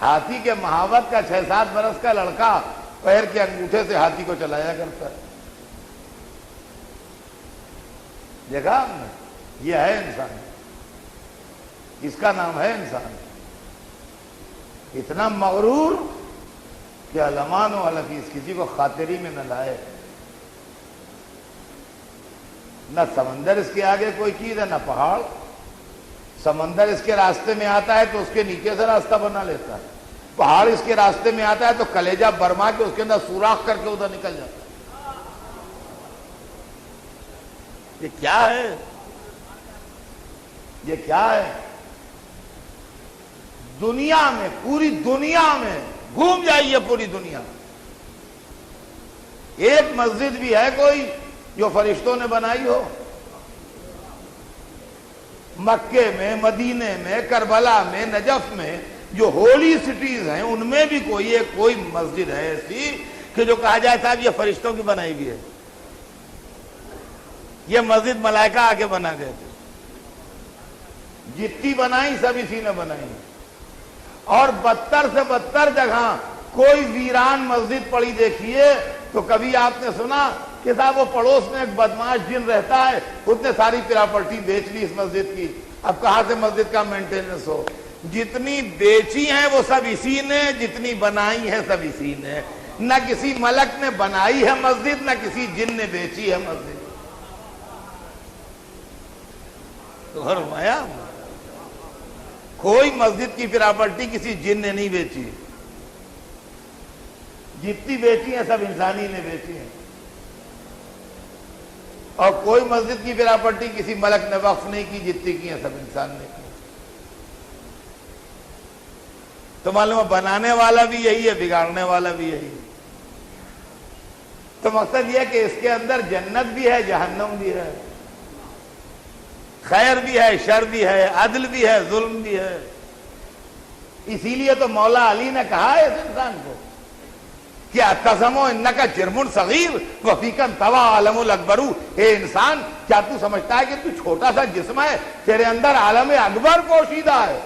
ہاتھی کے مہاوت کا 6-7 برس کا لڑکا پیر کے انگوٹھے سے ہاتھی کو چلایا کرتا ہے۔ دیکھا ہم نے؟ یہ ہے انسان، اس کا نام ہے انسان۔ اتنا مغرور کہ علمان و علفیس کسی کو خاطری میں نہ لائے۔ نہ سمندر اس کے آگے کوئی چیز ہے، نہ پہاڑ۔ سمندر اس کے راستے میں آتا ہے تو اس کے نیچے سے راستہ بنا لیتا ہے، پہاڑ اس کے راستے میں آتا ہے تو کلیجہ برما کے اس کے اندر سوراخ کر کے ادھر نکل جاتا ہے۔ یہ کیا ہے؟ یہ کیا ہے؟ دنیا میں، پوری دنیا میں گھوم جائیے، پوری دنیا میں ایک مسجد بھی ہے کوئی جو فرشتوں نے بنائی ہو؟ مکے میں، مدینے میں، کربلا میں، نجف میں جو ہولی سٹیز ہیں ان میں بھی کوئی مسجد ہے ایسی کہ جو کہا جائے صاحب یہ فرشتوں کی بنائی ہوئی ہے؟ یہ مسجد ملائکہ آکے بنا گئے تھے، جتنی بنائی سب اسی نے بنائی، اور بدتر سے بدتر جگہ کوئی ویران مسجد پڑی دیکھیے تو کبھی آپ نے سنا کہ صاحب وہ پڑوس میں ایک بدماش جن رہتا ہے اس نے ساری پراپرٹی بیچ لی اس مسجد کی، اب کہاں سے مسجد کا مینٹیننس ہو؟ جتنی بیچی ہیں وہ سب اسی نے، جتنی بنائی ہے سب اسی نے، نہ کسی ملک نے بنائی ہے مسجد، نہ کسی جن نے بیچی ہے مسجد۔ تو فرمایا کوئی مسجد کی پراپرٹی کسی جن نے نہیں بیچی، جتنی بیچی ہیں سب انسانی نے بیچی ہیں، اور کوئی مسجد کی پراپرٹی کسی ملک نے وقف نہیں کی، جتنی کی ہیں سب انسان نے کی۔ تو معلوم ہے بنانے والا بھی یہی ہے، بگاڑنے والا بھی یہی ہے۔ تو مقصد یہ ہے کہ اس کے اندر جنت بھی ہے، جہنم بھی ہے، خیر بھی ہے، شر بھی ہے، عدل بھی ہے، ظلم بھی ہے۔ اسی لیے تو مولا علی نے کہا ہے اس انسان کو کہ اتسمو انکا جرم صغیر وفیکا طوی عالم الاکبر، اے انسان کیا تو سمجھتا ہے کہ تو چھوٹا سا جسم ہے، تیرے اندر عالم اکبر پوشیدہ ہے؟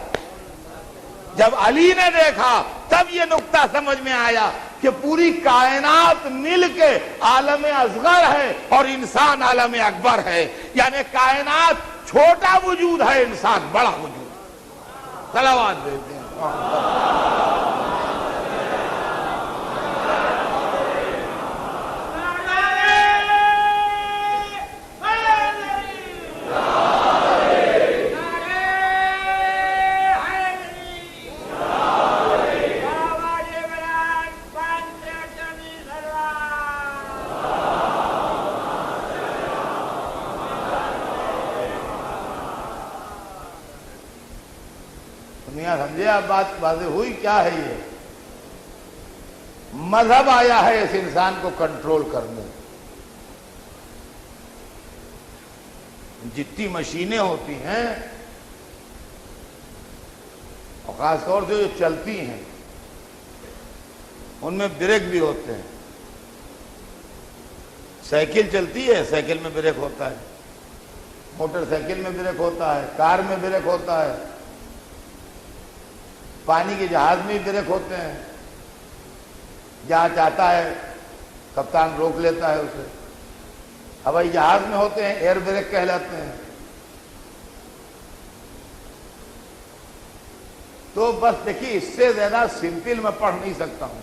جب علی نے دیکھا تب یہ نقطہ سمجھ میں آیا کہ پوری کائنات مل کے عالم اصغر ہے اور انسان عالم اکبر ہے، یعنی کائنات چھوٹا وجود ہے، انسان بڑا وجود۔ صلوات دیتے ہیں۔ سمجھے آپ بات واضح ہوئی؟ کیا ہے یہ؟ مذہب آیا ہے اس انسان کو کنٹرول کرنے۔ جتنی مشینیں ہوتی ہیں اور خاص طور سے جو چلتی ہیں ان میں بریک بھی ہوتے ہیں۔ سائیکل چلتی ہے، سائیکل میں بریک ہوتا ہے، موٹر سائیکل میں بریک ہوتا ہے، کار میں بریک ہوتا ہے، پانی کے جہاز میں بھی بریک ہوتے ہیں، جہاں چاہتا ہے کپتان روک لیتا ہے اسے۔ ہوائی جہاز میں ہوتے ہیں، ایئر بریک کہلاتے ہیں۔ تو بس دیکھیے اس سے زیادہ سمپل میں پڑھ نہیں سکتا ہوں،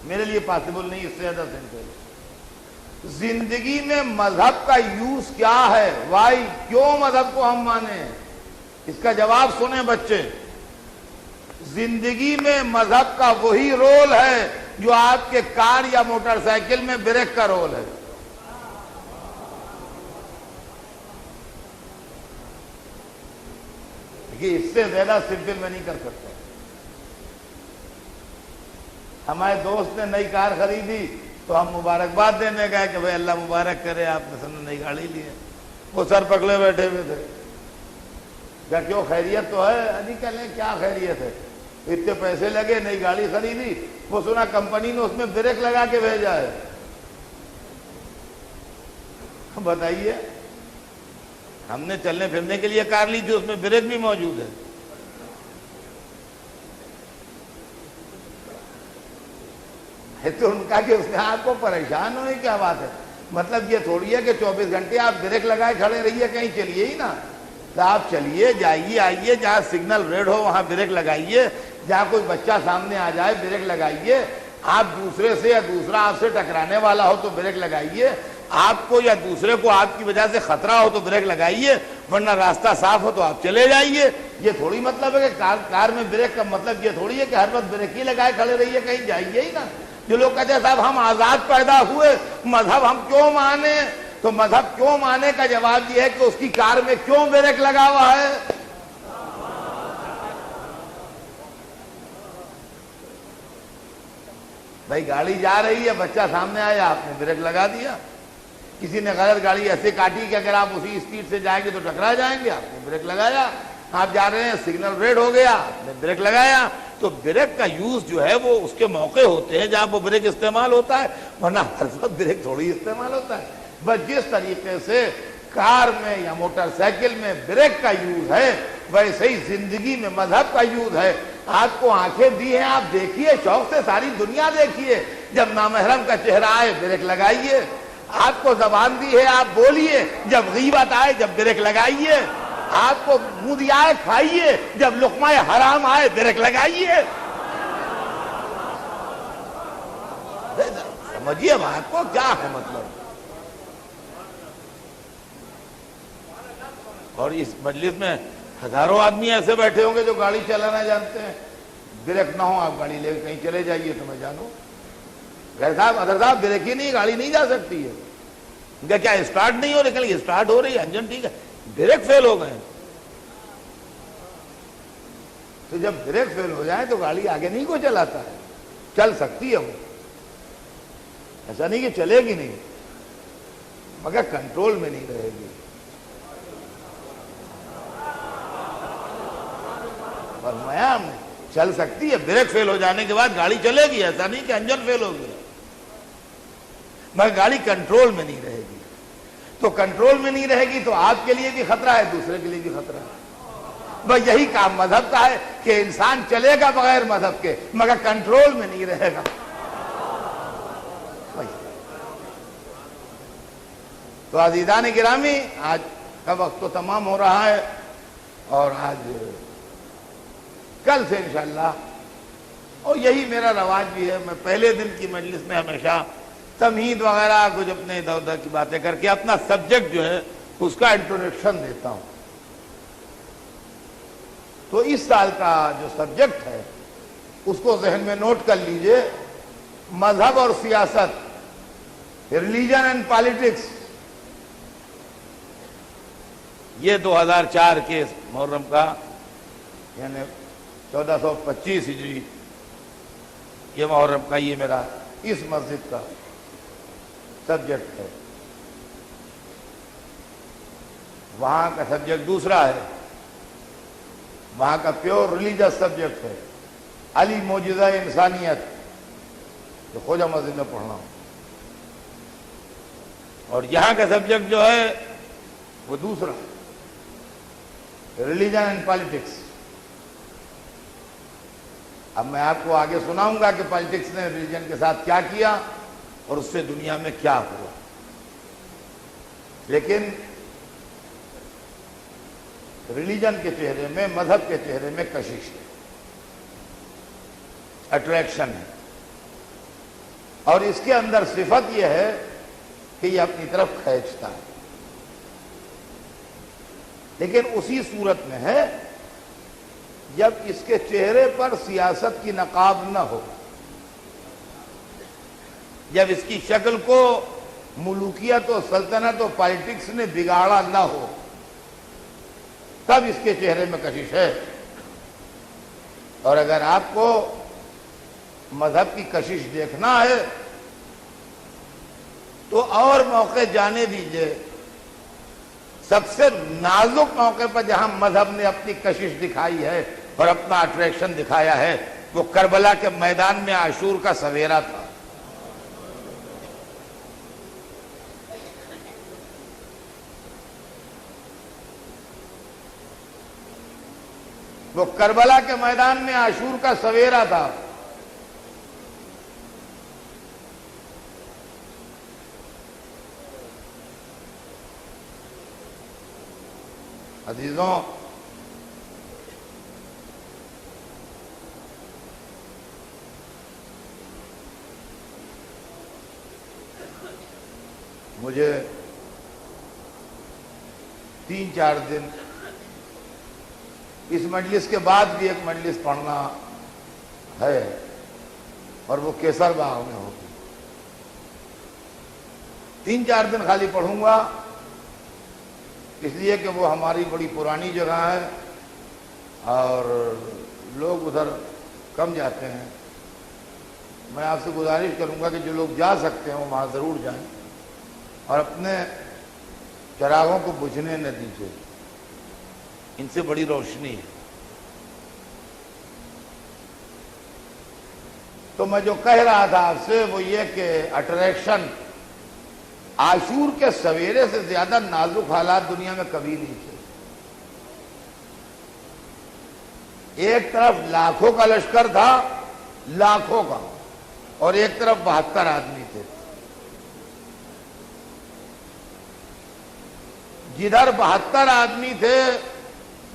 میرے لیے پاسبل نہیں اس سے زیادہ سمپل۔ زندگی میں مذہب کا یوز کیا ہے؟ وائی، کیوں مذہب کو ہم مانیں؟ اس کا جواب سنیں بچے۔ زندگی میں مذہب کا وہی رول ہے جو آپ کے کار یا موٹر سائیکل میں بریک کا رول ہے۔ اس سے زیادہ سمپل میں نہیں کر سکتا۔ ہمارے دوست نے نئی کار خریدی تو ہم مبارکباد دینے گئے کہ بھائی اللہ مبارک کرے، آپ نے نئی گاڑی لی ہے۔ وہ سر پکڑے بیٹھے ہوئے تھے، کیا کیوں خیریت تو ہے؟ نہیں کہ لیں کیا خیریت ہے، اتنے پیسے لگے، نئی گاڑی خریدی، وہ سنا کمپنی نے اس میں بریک لگا کے بھیجا ہے۔ بتائیے، ہم نے چلنے پھرنے کے لیے کار لی تھی، اس میں بریک بھی موجود ہے۔ تو ان کا کہ اس نے آپ کو پریشان ہوئے، کیا بات ہے؟ مطلب یہ تھوڑی ہے کہ 24 گھنٹے آپ بریک لگائے کھڑے رہیے، کہیں چلیے ہی نا۔ تو آپ چلیے، جائیے، آئیے، جہاں سگنل ریڈ ہو وہاں بریک لگائیے، جہاں کوئی بچہ سامنے آ جائے بریک لگائیے، آپ دوسرے سے یا دوسرا آپ سے ٹکرانے والا ہو تو بریک لگائیے، آپ کو یا دوسرے کو آپ کی وجہ سے خطرہ ہو تو بریک لگائیے، ورنہ راستہ صاف ہو تو آپ چلے جائیے۔ یہ تھوڑی مطلب ہے کہ کار میں بریک کا مطلب یہ تھوڑی ہے کہ ہر وقت بریک ہی لگائے کھڑے رہیے، کہیں جائیے ہی نا۔ جو لوگ کہتے ہیں صاحب ہم آزاد پیدا ہوئے، مذہب ہم کیوں مانیں؟ تو تو مذہب کیوں مانے کا جواب یہ ہے کہ اس کی کار میں کیوں بریک لگا ہوا ہے؟ بھائی گاڑی جا رہی ہے، بچہ سامنے آیا، آپ نے بریک لگا دیا. کسی نے غلط گاڑی ایسے کاٹی کہ اگر آپ اسی اسپیڈ سے جائیں گے تو ٹکرا جائیں گے، آپ نے بریک لگایا. آپ جا رہے ہیں، سگنل ریڈ ہو گیا، آپ نے بریک لگایا. تو بریک کا یوز جو ہے وہ اس کے موقع ہوتے ہیں جہاں وہ بریک استعمال ہوتا ہے، ورنہ ہر وقت بریک تھوڑی استعمال ہوتا ہے. بس جس طریقے سے کار میں یا موٹر سائیکل میں بریک کا یوز ہے، ویسے ہی زندگی میں مذہب کا یوز ہے. آپ کو آنکھیں دی ہیں، آپ دیکھیے، شوق سے ساری دنیا دیکھیے. جب نامحرم کا چہرہ آئے بریک لگائیے. آپ کو زبان دی ہے، آپ بولیے. جب غیبت آئے جب بریک لگائیے. آپ کو منہ دیا ہے، کھائیے. جب لقمہ حرام آئے بریک لگائیے. سمجھیے بات کو، کیا ہے مطلب. اور اس مجلس میں ہزاروں آدمی ایسے بیٹھے ہوں گے جو گاڑی چلانا جانتے ہیں. بریک نہ ہو، آپ گاڑی لے کے کہیں چلے جائیے تو میں جانوں. غیر صاحب، ادر صاحب، بریک ہی نہیں، گاڑی نہیں جا سکتی ہے. ان کا کیا اسٹارٹ نہیں ہو رہی؟ اسٹارٹ ہو رہی ہے، انجن ٹھیک ہے، بریک فیل ہو گئے. تو جب بریک فیل ہو جائے تو گاڑی آگے نہیں کوئی چلاتا ہے. چل سکتی ہے وہ، ایسا نہیں کہ چلے گی نہیں، مگر کنٹرول میں نہیں رہے گی. فرمایا ہم نے چل سکتی ہے، بریک فیل ہو جانے کے بعد گاڑی چلے گی، ایسا نہیں کہ انجن فیل ہو گیا، مگر گاڑی کنٹرول میں نہیں رہے گی. تو کنٹرول میں نہیں رہے گی تو آپ کے لیے بھی خطرہ ہے، دوسرے کے لیے بھی خطرہ ہے. بس یہی کام مذہب کا ہے کہ انسان چلے گا بغیر مذہب کے، مگر کنٹرول میں نہیں رہے گا. تو عزیزان گرامی، آج کا وقت تو تمام ہو رہا ہے، اور آج کل سے انشاءاللہ، اور یہی میرا رواج بھی ہے، میں پہلے دن کی مجلس میں ہمیشہ تمہید وغیرہ کچھ اپنے ادھر ادھر کی باتیں کر کے اپنا سبجیکٹ جو ہے اس کا انٹروڈکشن دیتا ہوں. تو اس سال کا جو سبجیکٹ ہے اس کو ذہن میں نوٹ کر لیجئے: مذہب اور سیاست، ریلیجن اینڈ پالیٹکس. یہ 2004 کے محرم کا، یعنی 1425 ہجری یہ محرم کا، یہ میرا اس مسجد کا سبجیکٹ ہے. وہاں کا سبجیکٹ دوسرا ہے، وہاں کا پیور ریلیجس سبجیکٹ ہے، علی معجزہ انسانیت، جو خوجہ مسجد میں پڑھنا ہوں. اور یہاں کا سبجیکٹ جو ہے وہ دوسرا، ریلیجن اینڈ پالیٹکس. اب میں آپ کو آگے سناؤں گا کہ پالیٹکس نے ریلیجن کے ساتھ کیا کیا اور اس سے دنیا میں کیا ہوا. لیکن ریلیجن کے چہرے میں، مذہب کے چہرے میں کشش ہے، اٹریکشن ہے، اور اس کے اندر صفت یہ ہے کہ یہ اپنی طرف کھینچتا ہے. لیکن اسی صورت میں ہے جب اس کے چہرے پر سیاست کی نقاب نہ ہو، جب اس کی شکل کو ملوکیت و سلطنت و پالیٹکس نے بگاڑا نہ ہو، تب اس کے چہرے میں کشش ہے. اور اگر آپ کو مذہب کی کشش دیکھنا ہے تو اور موقع جانے دیجئے. سب سے نازک موقع پر جہاں مذہب نے اپنی کشش دکھائی ہے اور اپنا اٹریکشن دکھایا ہے، وہ کربلا کے میدان میں عاشور کا سویرا تھا. وہ کربلا کے میدان میں عاشور کا سویرا تھا. عزیزوں، مجھے 3-4 دن اس مجلس کے بعد بھی ایک مجلس پڑھنا ہے، اور وہ کیسر باغ میں ہوگی. 3-4 دن خالی پڑھوں گا، اس لیے کہ وہ ہماری بڑی پرانی جگہ ہے اور لوگ ادھر کم جاتے ہیں۔ میں آپ سے گزارش کروں گا کہ جو لوگ جا سکتے ہیں وہ وہاں ضرور جائیں اور اپنے چراغوں کو بجھنے نہ دیجیے، ان سے بڑی روشنی ہے۔ تو میں جو کہہ رہا تھا آپ سے وہ یہ کہ اٹریکشن عاشور کے سویرے سے زیادہ نازک حالات دنیا میں کبھی نہیں تھے۔ ایک طرف لاکھوں کا لشکر تھا، لاکھوں کا، اور ایک طرف 72 آدمی تھے۔ جدھر 72 آدمی تھے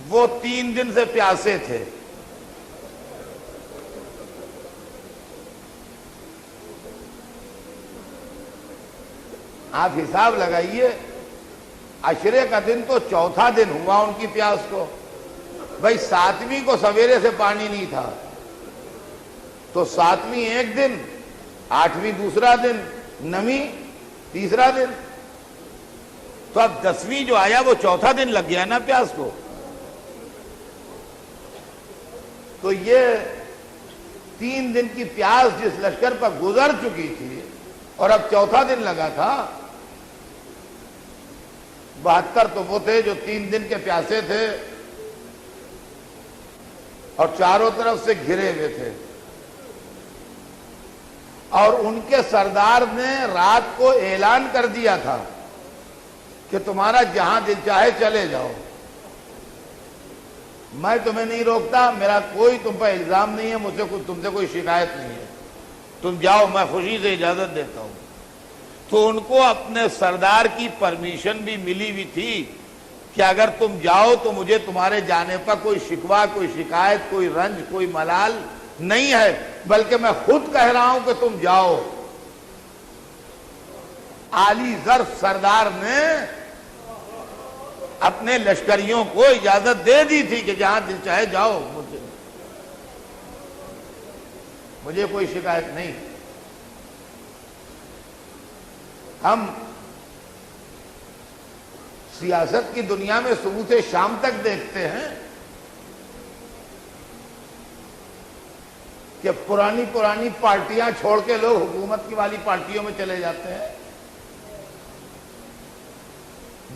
وہ 3 دن سے پیاسے تھے۔ آپ حساب لگائیے، عشرے کا دن تو چوتھا دن ہوا ان کی پیاس کو۔ بھائی 7ویں کو سویرے سے پانی نہیں تھا، تو 7ویں ایک دن، 8ویں دوسرا دن، 9ویں تیسرا دن، تو اب 10ویں جو آیا وہ چوتھا دن لگ گیا نا پیاس کو۔ تو یہ 3 دن کی پیاس جس لشکر پر گزر چکی تھی اور اب چوتھا دن لگا تھا، 72 تو وہ تھے جو 3 دن کے پیاسے تھے اور چاروں طرف سے گھرے ہوئے تھے، اور ان کے سردار نے رات کو اعلان کر دیا تھا کہ تمہارا جہاں دل چاہے چلے جاؤ، میں تمہیں نہیں روکتا، میرا کوئی تم پر الزام نہیں ہے، مجھ سے تم سے کوئی شکایت نہیں ہے، تم جاؤ، میں خوشی سے اجازت دیتا ہوں۔ تو ان کو اپنے سردار کی پرمیشن بھی ملی ہوئی تھی کہ اگر تم جاؤ تو مجھے تمہارے جانے پر کوئی شکوہ، کوئی شکایت، کوئی رنج، کوئی ملال نہیں ہے، بلکہ میں خود کہہ رہا ہوں کہ تم جاؤ۔ عالی ظرف سردار نے اپنے لشکریوں کو اجازت دے دی تھی کہ جہاں دل چاہے جاؤ، مجھے کوئی شکایت نہیں۔ ہم سیاست کی دنیا میں صبح سے شام تک دیکھتے ہیں کہ پرانی پارٹیاں چھوڑ کے لوگ حکومت کی والی پارٹیوں میں چلے جاتے ہیں۔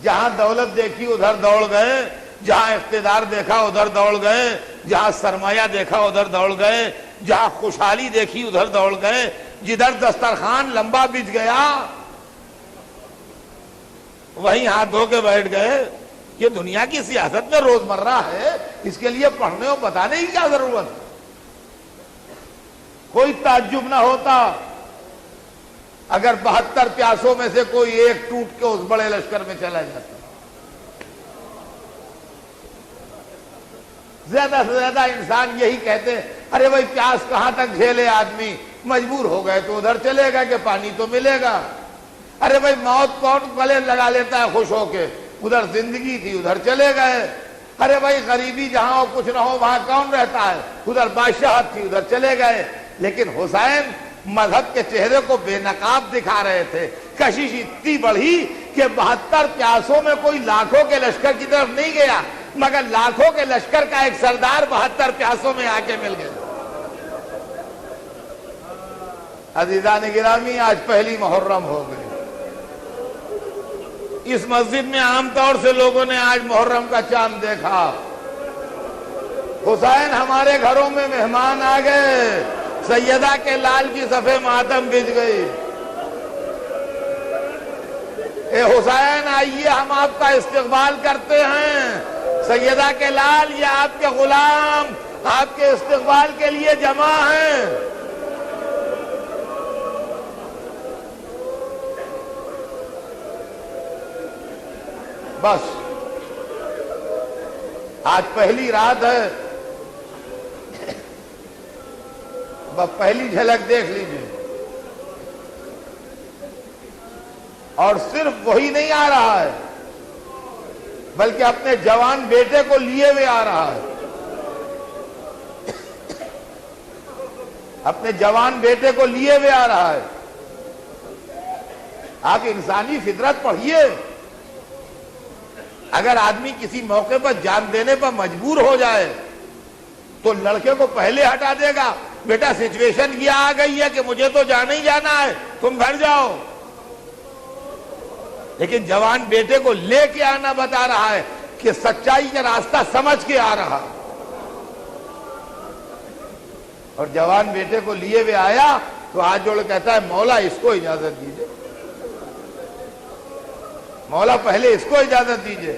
جہاں دولت دیکھی ادھر دوڑ گئے، جہاں اقتدار دیکھا ادھر دوڑ گئے، جہاں سرمایہ دیکھا ادھر دوڑ گئے، جہاں خوشحالی دیکھی ادھر دوڑ گئے، جدھر دسترخوان لمبا بچ گیا وہیں ہاتھ دھو کے بیٹھ گئے۔ یہ دنیا کی سیاست میں روزمرہ ہے، اس کے لیے پڑھنے اور بتانے کی کیا ضرورت؟ کوئی تعجب نہ ہوتا اگر 72 پیاسوں میں سے کوئی ایک ٹوٹ کے اس بڑے لشکر میں چلا جاتا۔ زیادہ سے زیادہ انسان یہی کہتے ہیں، ارے بھائی پیاس کہاں تک جھیلے آدمی، مجبور ہو گئے تو ادھر چلے گا کہ پانی تو ملے گا۔ ارے بھائی موت کون گلے لگا لیتا ہے خوش ہو کے، ادھر زندگی تھی ادھر چلے گئے۔ ارے بھائی غریبی جہاں ہو کچھ نہ ہو وہاں کون رہتا ہے، ادھر بادشاہت تھی ادھر چلے گئے۔ لیکن حسین مذہب کے چہرے کو بے نقاب دکھا رہے تھے۔ کشش اتنی بڑھی کہ 72 پیاسوں میں کوئی لاکھوں کے لشکر کی طرف نہیں گیا، مگر لاکھوں کے لشکر کا ایک سردار 72 پیاسوں میں آ کے مل گیا۔ عزیزان گرامی، آج پہلی محرم ہو گئی۔ اس مسجد میں عام طور سے لوگوں نے آج محرم کا چاند دیکھا۔ حسین ہمارے گھروں میں مہمان آ گئے، سیدہ کے لال کی صفحے ماتم بجھ گئی۔ اے حسین آئیے، ہم آپ کا استقبال کرتے ہیں۔ سیدہ کے لال، یہ آپ کے غلام آپ کے استقبال کے لیے جمع ہیں۔ بس آج پہلی رات ہے، بس پہلی جھلک دیکھ لیجئے۔ اور صرف وہی نہیں آ رہا ہے بلکہ اپنے جوان بیٹے کو لیے ہوئے آ رہا ہے، اپنے جوان بیٹے کو لیے ہوئے آ رہا ہے۔ آپ انسانی فطرت پڑھیے. اگر آدمی کسی موقع پر جان دینے پر مجبور ہو جائے تو لڑکے کو پہلے ہٹا دے گا, بیٹا سچویشن یہ آ گئی ہے کہ مجھے تو جانا ہی جانا ہے, تم گھر جاؤ. لیکن جوان بیٹے کو لے کے آنا بتا رہا ہے کہ سچائی کا راستہ سمجھ کے آ رہا. اور جوان بیٹے کو لیے ہوئے آیا تو ہاتھ جوڑ کہتا ہے مولا اس کو اجازت دیجئے, مولا پہلے اس کو اجازت دیجئے.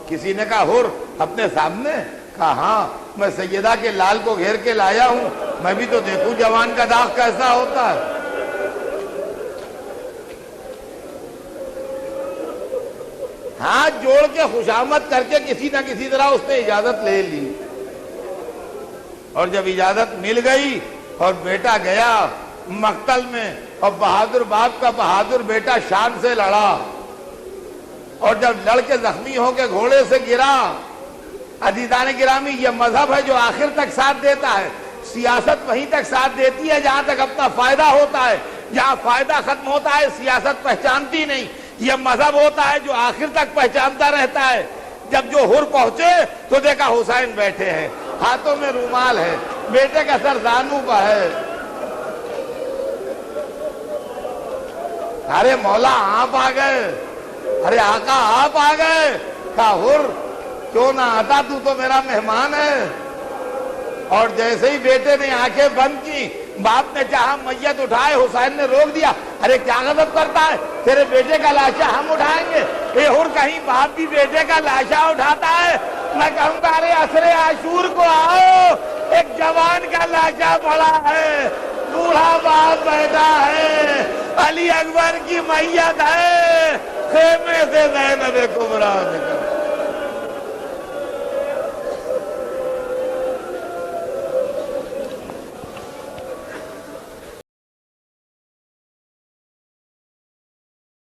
کسی نے کہا حر اپنے سامنے؟ کہا ہاں, میں سیدہ کے لال کو گھیر کے لایا ہوں, میں بھی تو دیکھوں جوان کا داغ کیسا ہوتا ہے. ہاتھ جوڑ کے خوشامد کر کے کسی نہ کسی طرح اس نے اجازت لے لی. اور جب اجازت مل گئی اور بیٹا گیا مقتل میں, اور بہادر باپ کا بہادر بیٹا شان سے لڑا, اور جب لڑ کے زخمی ہو کے گھوڑے سے گرا. عزیزان گرامی, یہ مذہب ہے جو آخر تک ساتھ دیتا ہے. سیاست وہیں تک ساتھ دیتی ہے جہاں تک اپنا فائدہ ہوتا ہے, جہاں فائدہ ختم ہوتا ہے سیاست پہچانتی نہیں. یہ مذہب ہوتا ہے جو آخر تک پہچانتا رہتا ہے. جب جو حر پہنچے تو دیکھا حسین بیٹھے ہیں, ہاتھوں میں رومال ہے, بیٹے کا سر زانو پہ ہے. ارے مولا آپ آ گئے, ارے آقا آپ آ گئے. کہا حر کیوں نہ آتا, تو تو میرا مہمان ہے. اور جیسے ہی بیٹے نے آنکھیں بند کی, باپ نے چاہا میت اٹھائے, حسین نے روک دیا. ارے کیا غضب کرتا ہے, تیرے بیٹے کا لاشا ہم اٹھائیں گے. اے حر کہیں باپ بھی بیٹے کا لاشا اٹھاتا ہے؟ میں کہوں گا ارے عصر عاشور کو آؤ, ایک جوان کا لاشا پڑا ہے, بوڑھا باپ بیٹھا ہے, علی اکبر کی میت ہے, خیمے سے زینب کبریٰ نکل